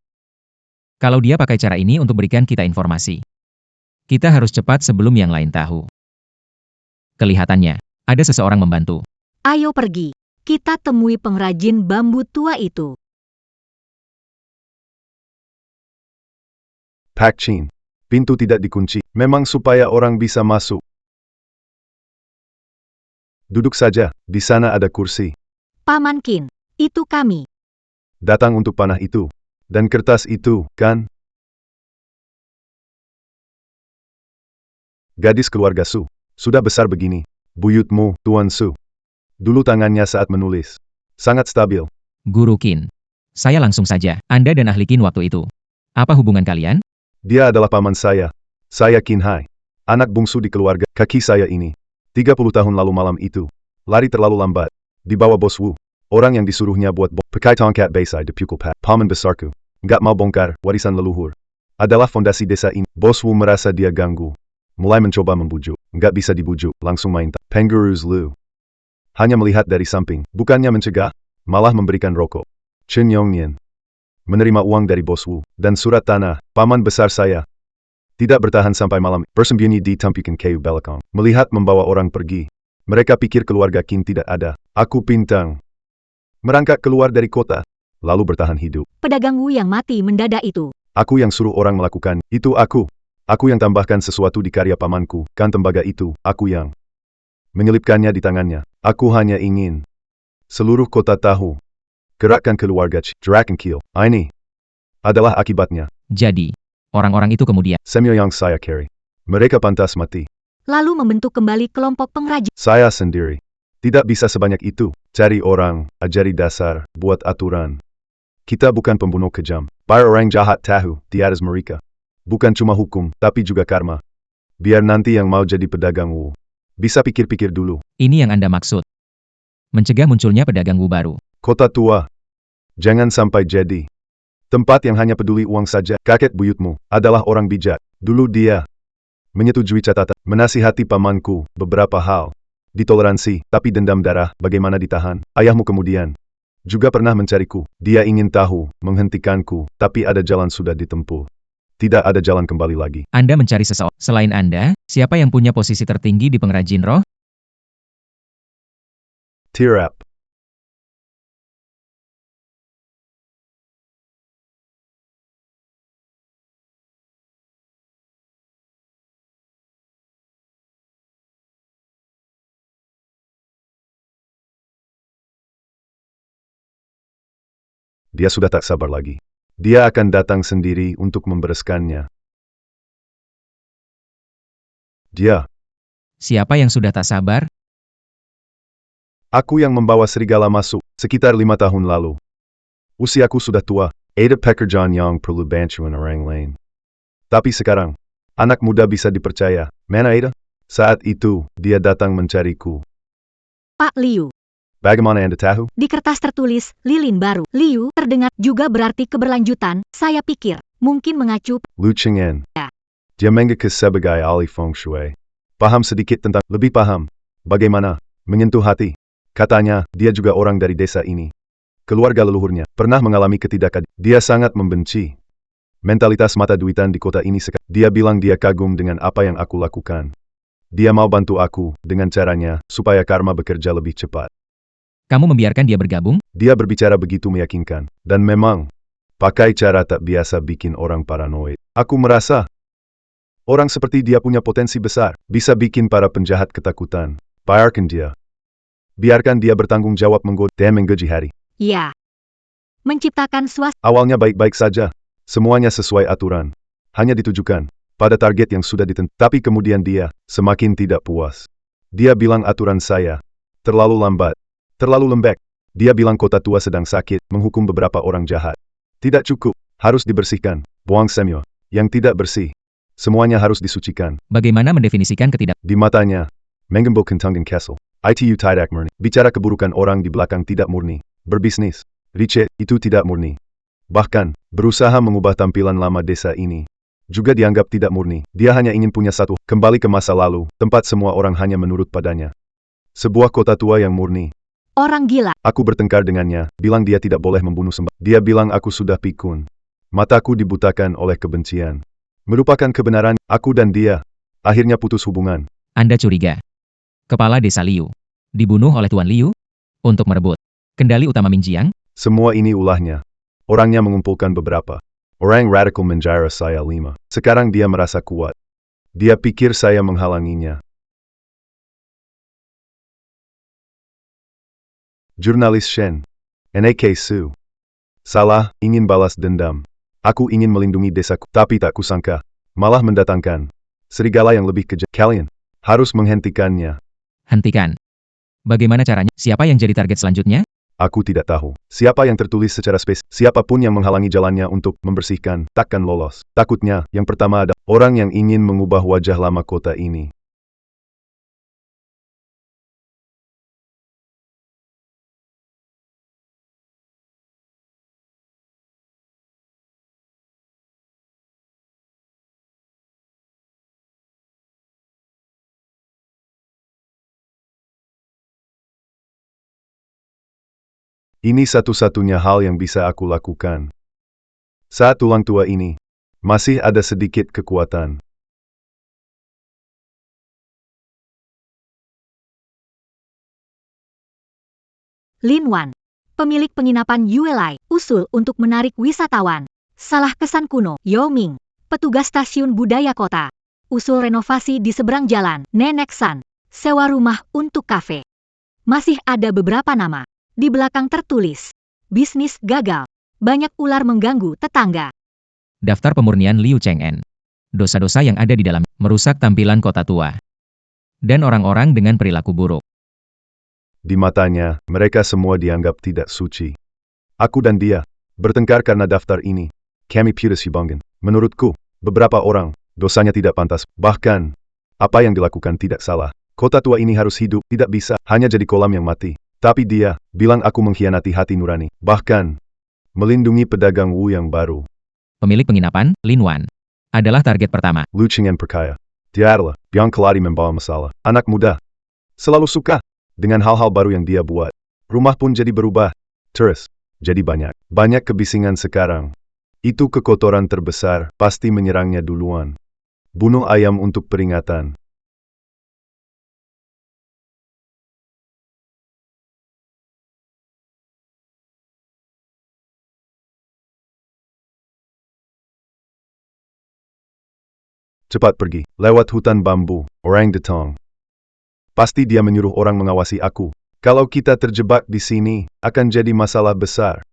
Kalau dia pakai cara ini untuk berikan kita informasi. Kita harus cepat sebelum yang lain tahu. Kelihatannya, ada seseorang membantu. Ayo pergi. Kita temui pengrajin bambu tua itu. Pak Chin. Pintu tidak dikunci, memang supaya orang bisa masuk. Duduk saja, di sana ada kursi. Paman Qin, itu kami. Datang untuk panah itu. Dan kertas itu, kan? Gadis keluarga Su. Sudah besar begini. Buyutmu, Tuan Su. Dulu tangannya saat menulis. Sangat stabil. Guru Qin. Saya langsung saja. Anda dan ahli Qin waktu itu. Apa hubungan kalian? Dia adalah paman saya. Saya Qin Hai. Anak bungsu di keluarga kaki saya ini. 30 tahun lalu malam itu. Lari terlalu lambat. Di bawah Bos Wu. Orang yang disuruhnya buat pakai tongkat Baisai dipukul Pak. Paman besarku. Nggak mau bongkar warisan leluhur. Adalah fondasi desa ini. Bos Wu merasa dia ganggu. Mulai mencoba membujuk. Nggak bisa dibujuk. Langsung main Penguru's Lu. Hanya melihat dari samping. Bukannya mencegah. Malah memberikan rokok. Chen Yongnian. Menerima uang dari Bos Wu. Dan surat tanah. Paman besar saya. Tidak bertahan sampai malam. Bersembunyi di tumpukan kayu belakang. Melihat membawa orang pergi. Mereka pikir keluarga Qin tidak ada. Aku pintang. Merangkak keluar dari kota, lalu bertahan hidup. Pedagang Wu yang mati mendadak itu. Aku yang suruh orang melakukan, itu aku. Aku yang tambahkan sesuatu di karya pamanku, kan tembaga itu, aku yang menyelipkannya di tangannya. Aku hanya ingin seluruh kota tahu. Gerakkan keluarga Dragon Kill. Ini adalah akibatnya. Jadi, orang-orang itu kemudian Semyo yang saya carry. Mereka pantas mati. Lalu membentuk kembali kelompok pengrajin. Saya sendiri. Tidak bisa sebanyak itu. Cari orang, ajari dasar, buat aturan. Kita bukan pembunuh kejam. Para orang jahat tahu, di atas mereka. Bukan cuma hukum, tapi juga karma. Biar nanti yang mau jadi pedagang Wu. Bisa pikir-pikir dulu. ini yang Anda maksud. Mencegah munculnya pedagang Wu baru. Kota tua. Jangan sampai jadi tempat yang hanya peduli uang saja. Kakek buyutmu adalah orang bijak. Dulu dia menyetujui catatan, menasihati pamanku, beberapa hal. Ditoleransi, tapi dendam darah, bagaimana ditahan. Ayahmu kemudian juga pernah mencariku. Dia ingin tahu, menghentikanku, tapi ada jalan sudah ditempuh. Tidak ada jalan kembali lagi. Anda mencari seseorang. Selain Anda, siapa yang punya posisi tertinggi di pengrajin roh? Tirap. Dia sudah tak sabar lagi. Dia akan datang sendiri untuk membereskannya. Dia. Siapa yang sudah tak sabar? Aku yang membawa serigala masuk, sekitar 5 tahun lalu. Usiaku sudah tua, ada pekerjaan yang perlu bantuan orang lain. Tapi sekarang, anak muda bisa dipercaya. Mana Ada? Saat itu, dia datang mencariku. Pak Liu. Bagaimana Anda tahu? Di kertas tertulis, lilin baru. Liu, terdengar juga berarti keberlanjutan, saya pikir. Mungkin mengacu. Lu Chengen. Ya. Dia mengaku sebagai ahli feng shui. Paham sedikit tentang, lebih paham. Bagaimana? Menyentuh hati. Katanya, dia juga orang dari desa ini. Keluarga leluhurnya, pernah mengalami ketidakadilan. Dia sangat membenci Mentalitas mata duitan di kota ini sekarang. Dia bilang dia kagum dengan apa yang aku lakukan. Dia mau bantu aku, dengan caranya, supaya karma bekerja lebih cepat. Kamu membiarkan dia bergabung? Dia berbicara begitu meyakinkan. Dan memang, pakai cara tak biasa bikin orang paranoid. Aku merasa, orang seperti dia punya potensi besar, bisa bikin para penjahat ketakutan. Biarkan dia. Biarkan dia bertanggung jawab menggoda dan menggaji hari. Ya. Menciptakan suasana. Awalnya baik-baik saja. Semuanya sesuai aturan. Hanya ditujukan pada target yang sudah ditentukan. Tapi kemudian dia semakin tidak puas. Dia bilang aturan saya terlalu lambat, terlalu lembek. Dia bilang kota tua sedang sakit, menghukum beberapa orang jahat. Tidak cukup, harus dibersihkan. Buang semua yang tidak bersih. Semuanya harus disucikan. Bagaimana mendefinisikan ketidak? Di matanya, menggembel kentanggan Kessel. Itu tidak murni. Bicara keburukan orang di belakang tidak murni. Berbisnis, riche, itu tidak murni. Bahkan, berusaha mengubah tampilan lama desa ini juga dianggap tidak murni. Dia hanya ingin punya satu, kembali ke masa lalu, tempat semua orang hanya menurut padanya. Sebuah kota tua yang murni. Orang gila. Aku bertengkar dengannya, bilang dia tidak boleh membunuh sembarangan. Dia bilang aku sudah pikun. Mataku dibutakan oleh kebencian. Merupakan kebenaran, aku dan dia akhirnya putus hubungan. Anda curiga. Kepala Desa Liu dibunuh oleh Tuan Liu untuk merebut kendali utama Minjiang? Semua ini ulahnya. Orangnya mengumpulkan beberapa orang radikal menjara saya 5. Sekarang dia merasa kuat. Dia pikir saya menghalanginya. Jurnalis Shen. N.A.K. Su. Salah, ingin balas dendam. Aku ingin melindungi desaku, tapi tak kusangka. Malah mendatangkan serigala yang lebih kejam. Kalian harus menghentikannya. Hentikan. Bagaimana caranya? Siapa yang jadi target selanjutnya? Aku tidak tahu. Siapa yang tertulis secara spesifik, siapapun yang menghalangi jalannya untuk membersihkan, takkan lolos. Takutnya, yang pertama ada orang yang ingin mengubah wajah lama kota ini. Ini satu-satunya hal yang bisa aku lakukan. Saat tulang tua ini, masih ada sedikit kekuatan. Lin Wan, pemilik penginapan Yuelai, usul untuk menarik wisatawan. Salah kesan kuno, Yao Ming, petugas stasiun budaya kota. Usul renovasi di seberang jalan, Nenek San, sewa rumah untuk kafe. Masih ada beberapa nama. Di belakang tertulis, bisnis gagal, banyak ular mengganggu tetangga. Daftar pemurnian Liu Cheng'en. Dosa-dosa yang ada di dalam merusak tampilan kota tua. Dan orang-orang dengan perilaku buruk. Di matanya, mereka semua dianggap tidak suci. Aku dan dia bertengkar karena daftar ini. Kami putus hubungan. Menurutku, beberapa orang, dosanya tidak pantas. Bahkan, apa yang dilakukan tidak salah. Kota tua ini harus hidup, tidak bisa hanya jadi kolam yang mati. Tapi dia bilang aku mengkhianati hati nurani. Bahkan, melindungi pedagang Wu yang baru. Pemilik penginapan, Lin Wan, adalah target pertama. Lu Cheng'en perkaya. Dia adalah yang keladi membawa masalah. Anak muda. Selalu suka dengan hal-hal baru yang dia buat. Rumah pun jadi berubah. Terus, jadi banyak. Banyak kebisingan sekarang. Itu kekotoran terbesar, pasti menyerangnya duluan. Bunuh ayam untuk peringatan. Cepat pergi, lewat hutan bambu, orang datang. Pasti dia menyuruh orang mengawasi aku. Kalau kita terjebak di sini, akan jadi masalah besar.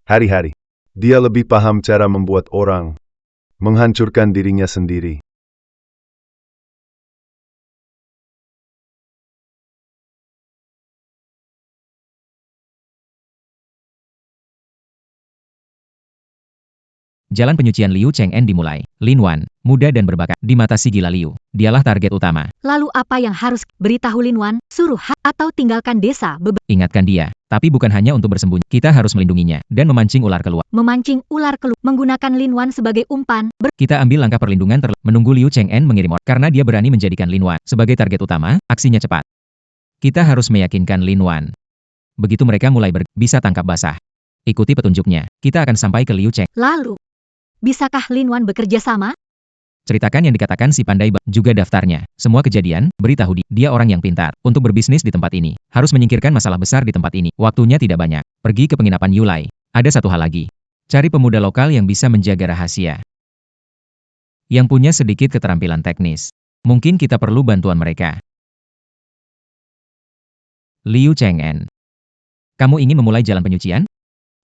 Hari-hari, dia lebih paham cara membuat orang menghancurkan dirinya sendiri. Jalan penyucian Liu Cheng'en dimulai. Lin Wan, muda dan berbakat, di mata si gila Liu. Dialah target utama. Lalu apa yang harus beritahu Lin Wan? Suruh atau tinggalkan desa Ingatkan dia. Tapi bukan hanya untuk bersembunyi. Kita harus melindunginya dan memancing ular keluar. memancing ular keluar, menggunakan Lin Wan sebagai umpan. Kita ambil langkah perlindungan menunggu Liu Cheng'en mengirim orang. Karena dia berani menjadikan Lin Wan sebagai target utama, aksinya cepat. Kita harus meyakinkan Lin Wan. Begitu mereka mulai bisa tangkap basah. Ikuti petunjuknya. Kita akan sampai ke Liu Cheng. Lalu, bisakah Lin Wan bekerja sama? Ceritakan yang dikatakan si pandai juga daftarnya. Semua kejadian, beritahu dia orang yang pintar. Untuk berbisnis di tempat ini, harus menyingkirkan masalah besar di tempat ini. Waktunya tidak banyak. Pergi ke penginapan Yulai. Ada satu hal lagi. Cari pemuda lokal yang bisa menjaga rahasia. Yang punya sedikit keterampilan teknis. Mungkin kita perlu bantuan mereka. Liu Cheng'en. Kamu ingin memulai jalan penyucian?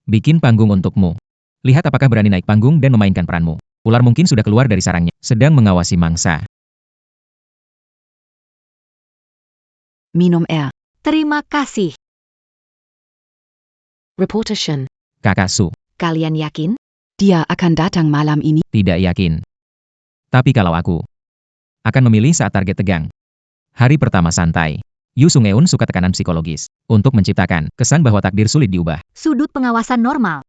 Bikin panggung untukmu. Lihat apakah berani naik panggung dan memainkan peranmu. Ular mungkin sudah keluar dari sarangnya, sedang mengawasi mangsa. Minum air. Terima kasih. Reporter Shen. Kakak Su, Kalian yakin? Dia akan datang malam ini. tidak yakin. Tapi kalau aku akan memilih saat target tegang. Hari pertama santai. Yu Sung-eun suka tekanan psikologis untuk menciptakan kesan bahwa takdir sulit diubah. Sudut pengawasan normal.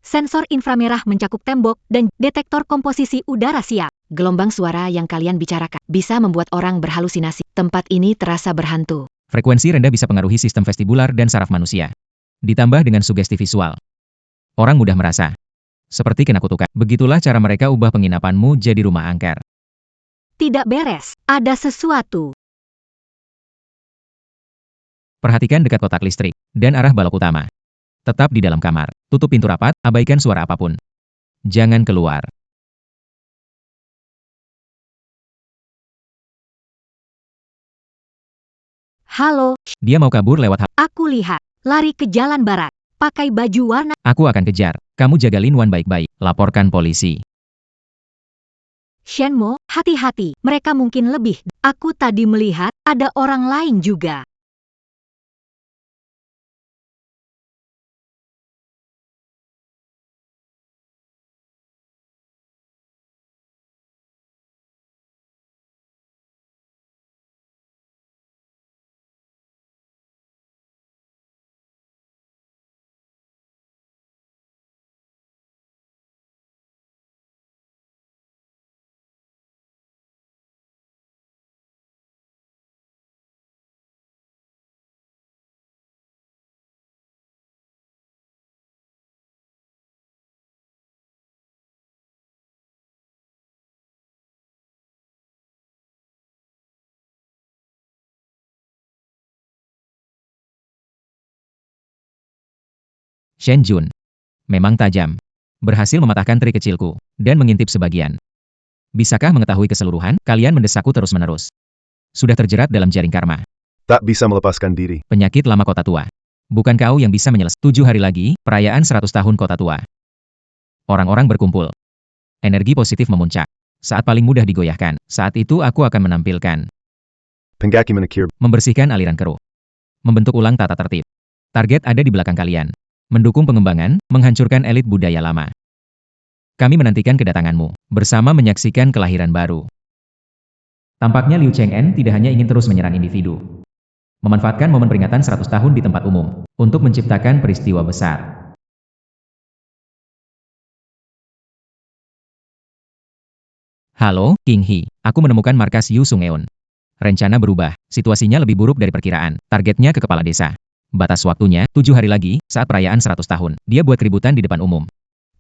Sensor inframerah mencakup tembok dan detektor komposisi udara siap. Gelombang suara yang kalian bicarakan bisa membuat orang berhalusinasi. Tempat ini terasa berhantu. Frekuensi rendah bisa pengaruhi sistem vestibular dan saraf manusia. Ditambah dengan sugesti visual. Orang mudah merasa seperti kena kutukan. Begitulah cara mereka ubah penginapanmu jadi rumah angker. Tidak beres. Ada sesuatu. Perhatikan dekat kotak listrik dan arah balok utama. Tetap di dalam kamar. Tutup pintu rapat, abaikan suara apapun. Jangan keluar. Halo, Dia mau kabur lewat aku lihat. Lari ke jalan barat. Pakai baju warna. Aku akan kejar. Kamu jaga Lin Wan baik-baik. Laporkan polisi. Shenmo, hati-hati. Mereka mungkin lebih. Aku tadi melihat ada orang lain juga. Shen Jun. Memang tajam. Berhasil mematahkan trik kecilku, dan mengintip sebagian. Bisakah mengetahui keseluruhan? Kalian mendesakku terus-menerus. Sudah terjerat dalam jaring karma. Tak bisa melepaskan diri. Penyakit lama kota tua. Bukan kau yang bisa menyelesaikan. 7 hari lagi, perayaan 100 tahun kota tua. Orang-orang berkumpul. Energi positif memuncak. Saat paling mudah digoyahkan. Saat itu aku akan menampilkan. Penggaki menekir. Membersihkan aliran keruh. Membentuk ulang tata tertib. Target ada di belakang kalian. Mendukung pengembangan, menghancurkan elit budaya lama. Kami menantikan kedatanganmu, bersama menyaksikan kelahiran baru. Tampaknya Liu Cheng'en tidak hanya ingin terus menyerang individu. Memanfaatkan momen peringatan 100 tahun di tempat umum, untuk menciptakan peristiwa besar. Halo, King He. Aku menemukan markas Yu Sung-eun. Rencana berubah, situasinya lebih buruk dari perkiraan. Targetnya ke kepala desa. Batas waktunya, 7 hari lagi, saat perayaan 100 tahun. Dia buat keributan di depan umum.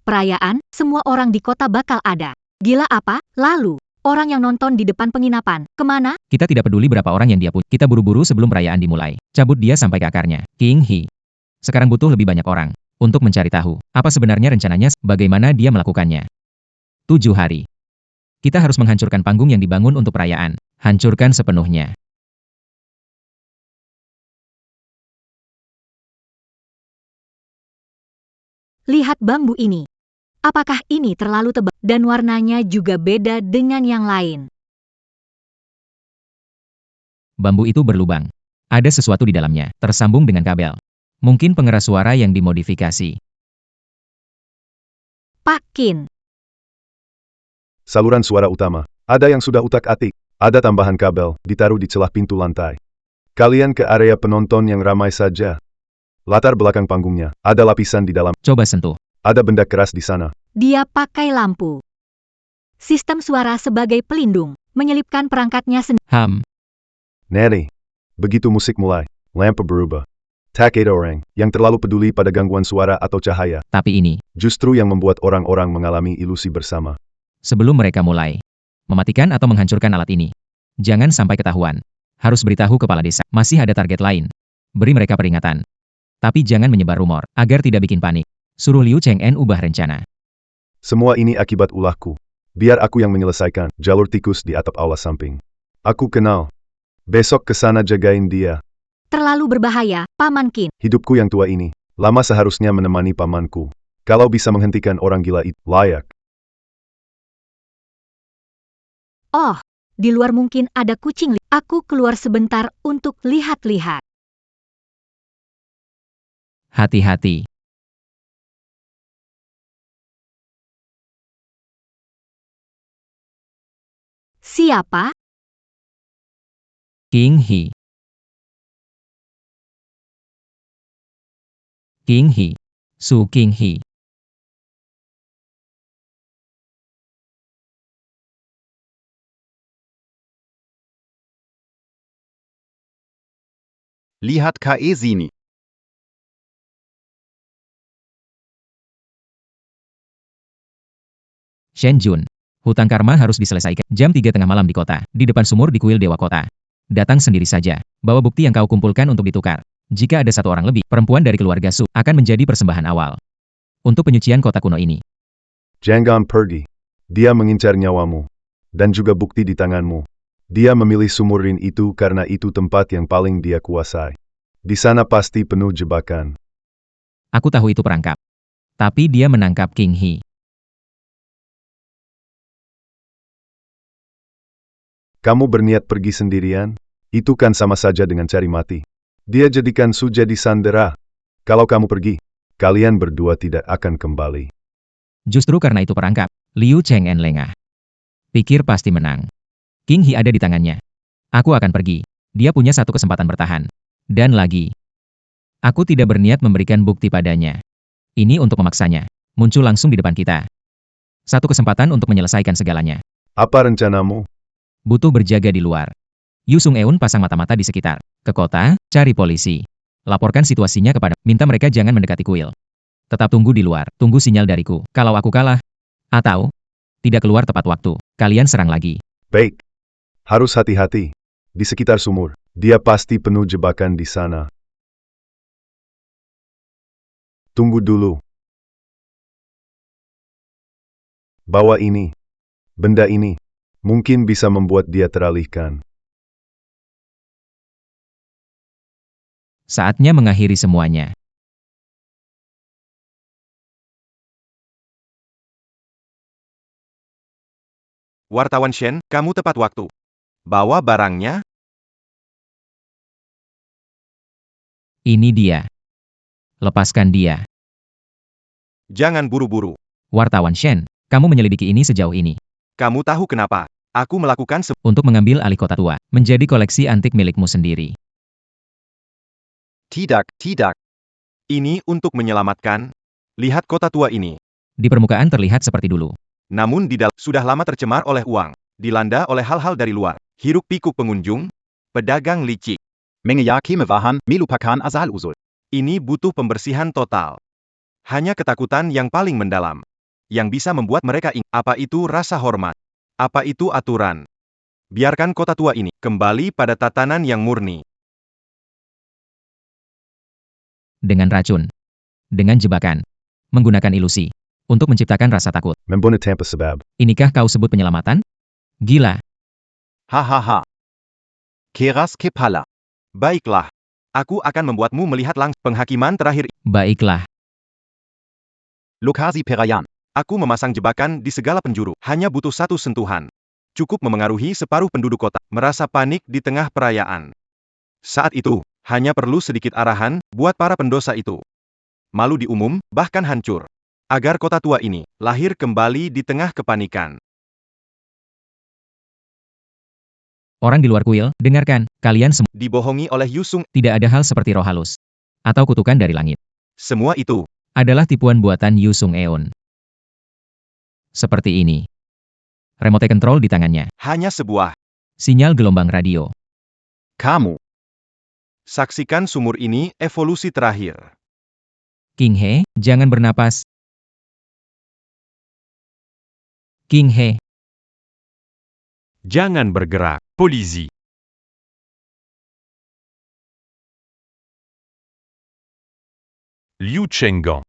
Perayaan, semua orang di kota bakal ada. Gila apa? Lalu, orang yang nonton di depan penginapan, kemana? Kita tidak peduli berapa orang yang dia punya. Kita buru-buru sebelum perayaan dimulai. Cabut dia sampai ke akarnya. King He. Sekarang butuh lebih banyak orang. Untuk mencari tahu, apa sebenarnya rencananya, bagaimana dia melakukannya. 7 hari. Kita harus menghancurkan panggung yang dibangun untuk perayaan. Hancurkan sepenuhnya. Lihat bambu ini. Apakah ini terlalu tebal? Dan warnanya juga beda dengan yang lain. Bambu itu berlubang. Ada sesuatu di dalamnya, tersambung dengan kabel. Mungkin pengeras suara yang dimodifikasi. Pakin. Saluran suara utama. Ada yang sudah utak-atik. Ada tambahan kabel, ditaruh di celah pintu lantai. Kalian ke area penonton yang ramai saja. Latar belakang panggungnya, ada lapisan di dalam. Coba sentuh. Ada benda keras di sana. Dia pakai lampu. Sistem suara sebagai pelindung, menyelipkan perangkatnya sendiri. Ham. Neri. Begitu musik mulai, lampu berubah. Tak ada orang yang terlalu peduli pada gangguan suara atau cahaya. Tapi ini, Justru yang membuat orang-orang mengalami ilusi bersama. sebelum mereka mulai mematikan atau menghancurkan alat ini, jangan sampai ketahuan. Harus beritahu kepala desa. Masih ada target lain. Beri mereka peringatan. Tapi jangan menyebar rumor, agar tidak bikin panik. Suruh Liu Cheng'en ubah rencana. Semua ini akibat ulahku. Biar aku yang menyelesaikan jalur tikus di atap aula samping. Aku kenal. Besok ke sana jagain dia. Terlalu berbahaya, Paman Qin. Hidupku yang tua ini, lama seharusnya menemani pamanku. Kalau bisa menghentikan orang gila itu, layak. Oh, di luar mungkin ada kucing. Aku keluar sebentar untuk lihat-lihat. Hati-hati. Siapa? King He. King He. Su King He. Lihat KE sini. Shen Jun. Hutang karma harus diselesaikan. Jam 3 tengah malam di kota, di depan sumur di kuil Dewa Kota. Datang sendiri saja. Bawa bukti yang kau kumpulkan untuk ditukar. Jika ada satu orang lebih, perempuan dari keluarga Su, akan menjadi persembahan awal. Untuk penyucian kota kuno ini. Jangan pergi. Dia mengincar nyawamu. Dan juga bukti di tanganmu. Dia memilih sumurin itu karena itu tempat yang paling dia kuasai. Di sana pasti penuh jebakan. Aku tahu itu perangkap. Tapi dia menangkap King He. Kamu berniat pergi sendirian? Itu kan sama saja dengan cari mati. Dia jadikan Su jadi sandera. Kalau kamu pergi, kalian berdua tidak akan kembali. Justru karena itu perangkap, Liu Cheng'en lengah. Pikir pasti menang. King He ada di tangannya. Aku akan pergi. Dia punya satu kesempatan bertahan. Dan lagi. Aku tidak berniat memberikan bukti padanya. Ini untuk memaksanya. Muncul langsung di depan kita. Satu kesempatan untuk menyelesaikan segalanya. Apa rencanamu? Butuh berjaga di luar. Yu Sung Eun pasang mata-mata di sekitar. Ke kota, cari polisi. Laporkan situasinya kepada, minta mereka jangan mendekati kuil. Tetap tunggu di luar, tunggu sinyal dariku. Kalau aku kalah, atau tidak keluar tepat waktu, kalian serang lagi. Baik. Harus hati-hati. Di sekitar sumur, dia pasti penuh jebakan di sana. Tunggu dulu. Bawa ini. Benda ini. Mungkin bisa membuat dia teralihkan. Saatnya mengakhiri semuanya. Wartawan Shen, kamu tepat waktu. Bawa barangnya. Ini dia. Lepaskan dia. Jangan buru-buru. Wartawan Shen, kamu menyelidiki ini sejauh ini. Kamu tahu kenapa? Aku melakukan Untuk mengambil alih kota tua, menjadi koleksi antik milikmu sendiri. Tidak. ini untuk menyelamatkan. Lihat kota tua ini. Di permukaan terlihat seperti dulu. Namun di dalam sudah lama tercemar oleh uang. Dilanda oleh hal-hal dari luar. Hiruk-pikuk pengunjung. Pedagang licik. Mengeyakin mevahan, melupakan asal-usul. Ini butuh pembersihan total. Hanya ketakutan yang paling mendalam. Yang bisa membuat mereka ingat. Apa itu rasa hormat? Apa itu aturan? Biarkan kota tua ini kembali pada tatanan yang murni. Dengan racun. Dengan jebakan. Menggunakan ilusi. Untuk menciptakan rasa takut. Membunuh tanpa sebab. Inikah kau sebut penyelamatan? Gila. Hahaha. Keras kepala. Baiklah. Aku akan membuatmu melihat langsung penghakiman terakhir. Baiklah. Lokasi Perayan. Aku memasang jebakan di segala penjuru. Hanya butuh satu sentuhan. Cukup memengaruhi separuh penduduk kota. Merasa panik di tengah perayaan. Saat itu, hanya perlu sedikit arahan, buat para pendosa itu. Malu di umum, bahkan hancur. Agar kota tua ini, lahir kembali di tengah kepanikan. Orang di luar kuil, dengarkan, kalian semua Dibohongi oleh Yu Sung. tidak ada hal seperti roh halus. Atau kutukan dari langit. Semua itu Adalah tipuan buatan Yu Sung Eun. Seperti ini. Remote control di tangannya. hanya sebuah Sinyal gelombang radio. Kamu. Saksikan sumur ini, evolusi terakhir. King He, jangan bernapas. King He, Jangan bergerak. Polisi. Liu Chenggang.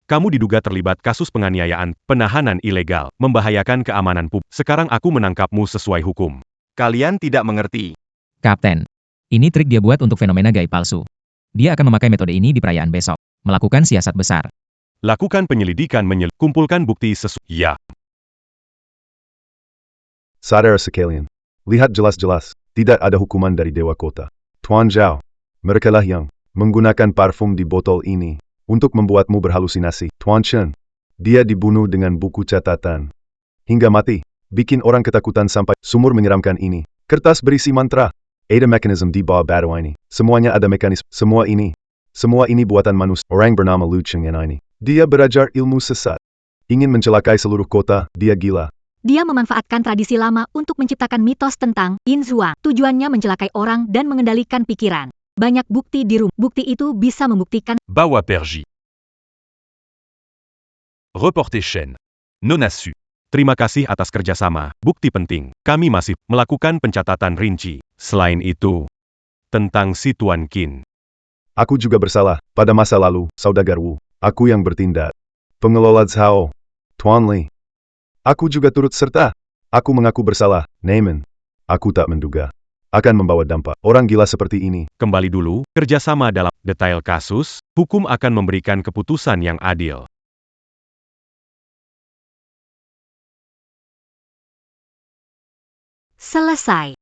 Kamu diduga terlibat kasus penganiayaan, penahanan ilegal, membahayakan keamanan publik. Sekarang aku menangkapmu sesuai hukum. Kalian tidak mengerti. Kapten. Ini trik dia buat untuk fenomena gaib palsu. Dia akan memakai metode ini di perayaan besok. Melakukan siasat besar. Lakukan penyelidikan kumpulkan bukti sesuai. Ya. Saudara sekalian, lihat jelas-jelas, tidak ada hukuman dari Dewa Kota. Tuan Zhao, merekalah yang menggunakan parfum di botol ini untuk membuatmu berhalusinasi. Tuan Chen, dia dibunuh dengan buku catatan. Hingga mati, bikin orang ketakutan sampai sumur menyeramkan ini. Kertas berisi mantra. Ada mekanisme di bawah batu ini. Semuanya ada mekanisme. Semua ini buatan manusia. Orang bernama Liu Chengyan ini. Dia belajar ilmu sesat. Ingin mencelakai seluruh kota, dia gila. Dia memanfaatkan tradisi lama untuk menciptakan mitos tentang Yin Zhuang. Tujuannya mencelakai orang dan mengendalikan pikiran. Banyak bukti di rumah. Bukti itu bisa membuktikan Bawa Perji. Reporter Chen. Nonasu. Terima kasih atas kerjasama. Bukti penting. Kami masih melakukan pencatatan rinci. Selain itu, tentang si Tuan Qin. Aku juga bersalah. Pada masa lalu, saudagar Wu. Aku yang bertindak. Pengelola Zhao. Tuan Li. Aku juga turut serta. Aku mengaku bersalah. Neiman. Aku tak menduga akan membawa dampak. Orang gila seperti ini. Kembali dulu, kerjasama dalam detail kasus, hukum akan memberikan keputusan yang adil. selesai.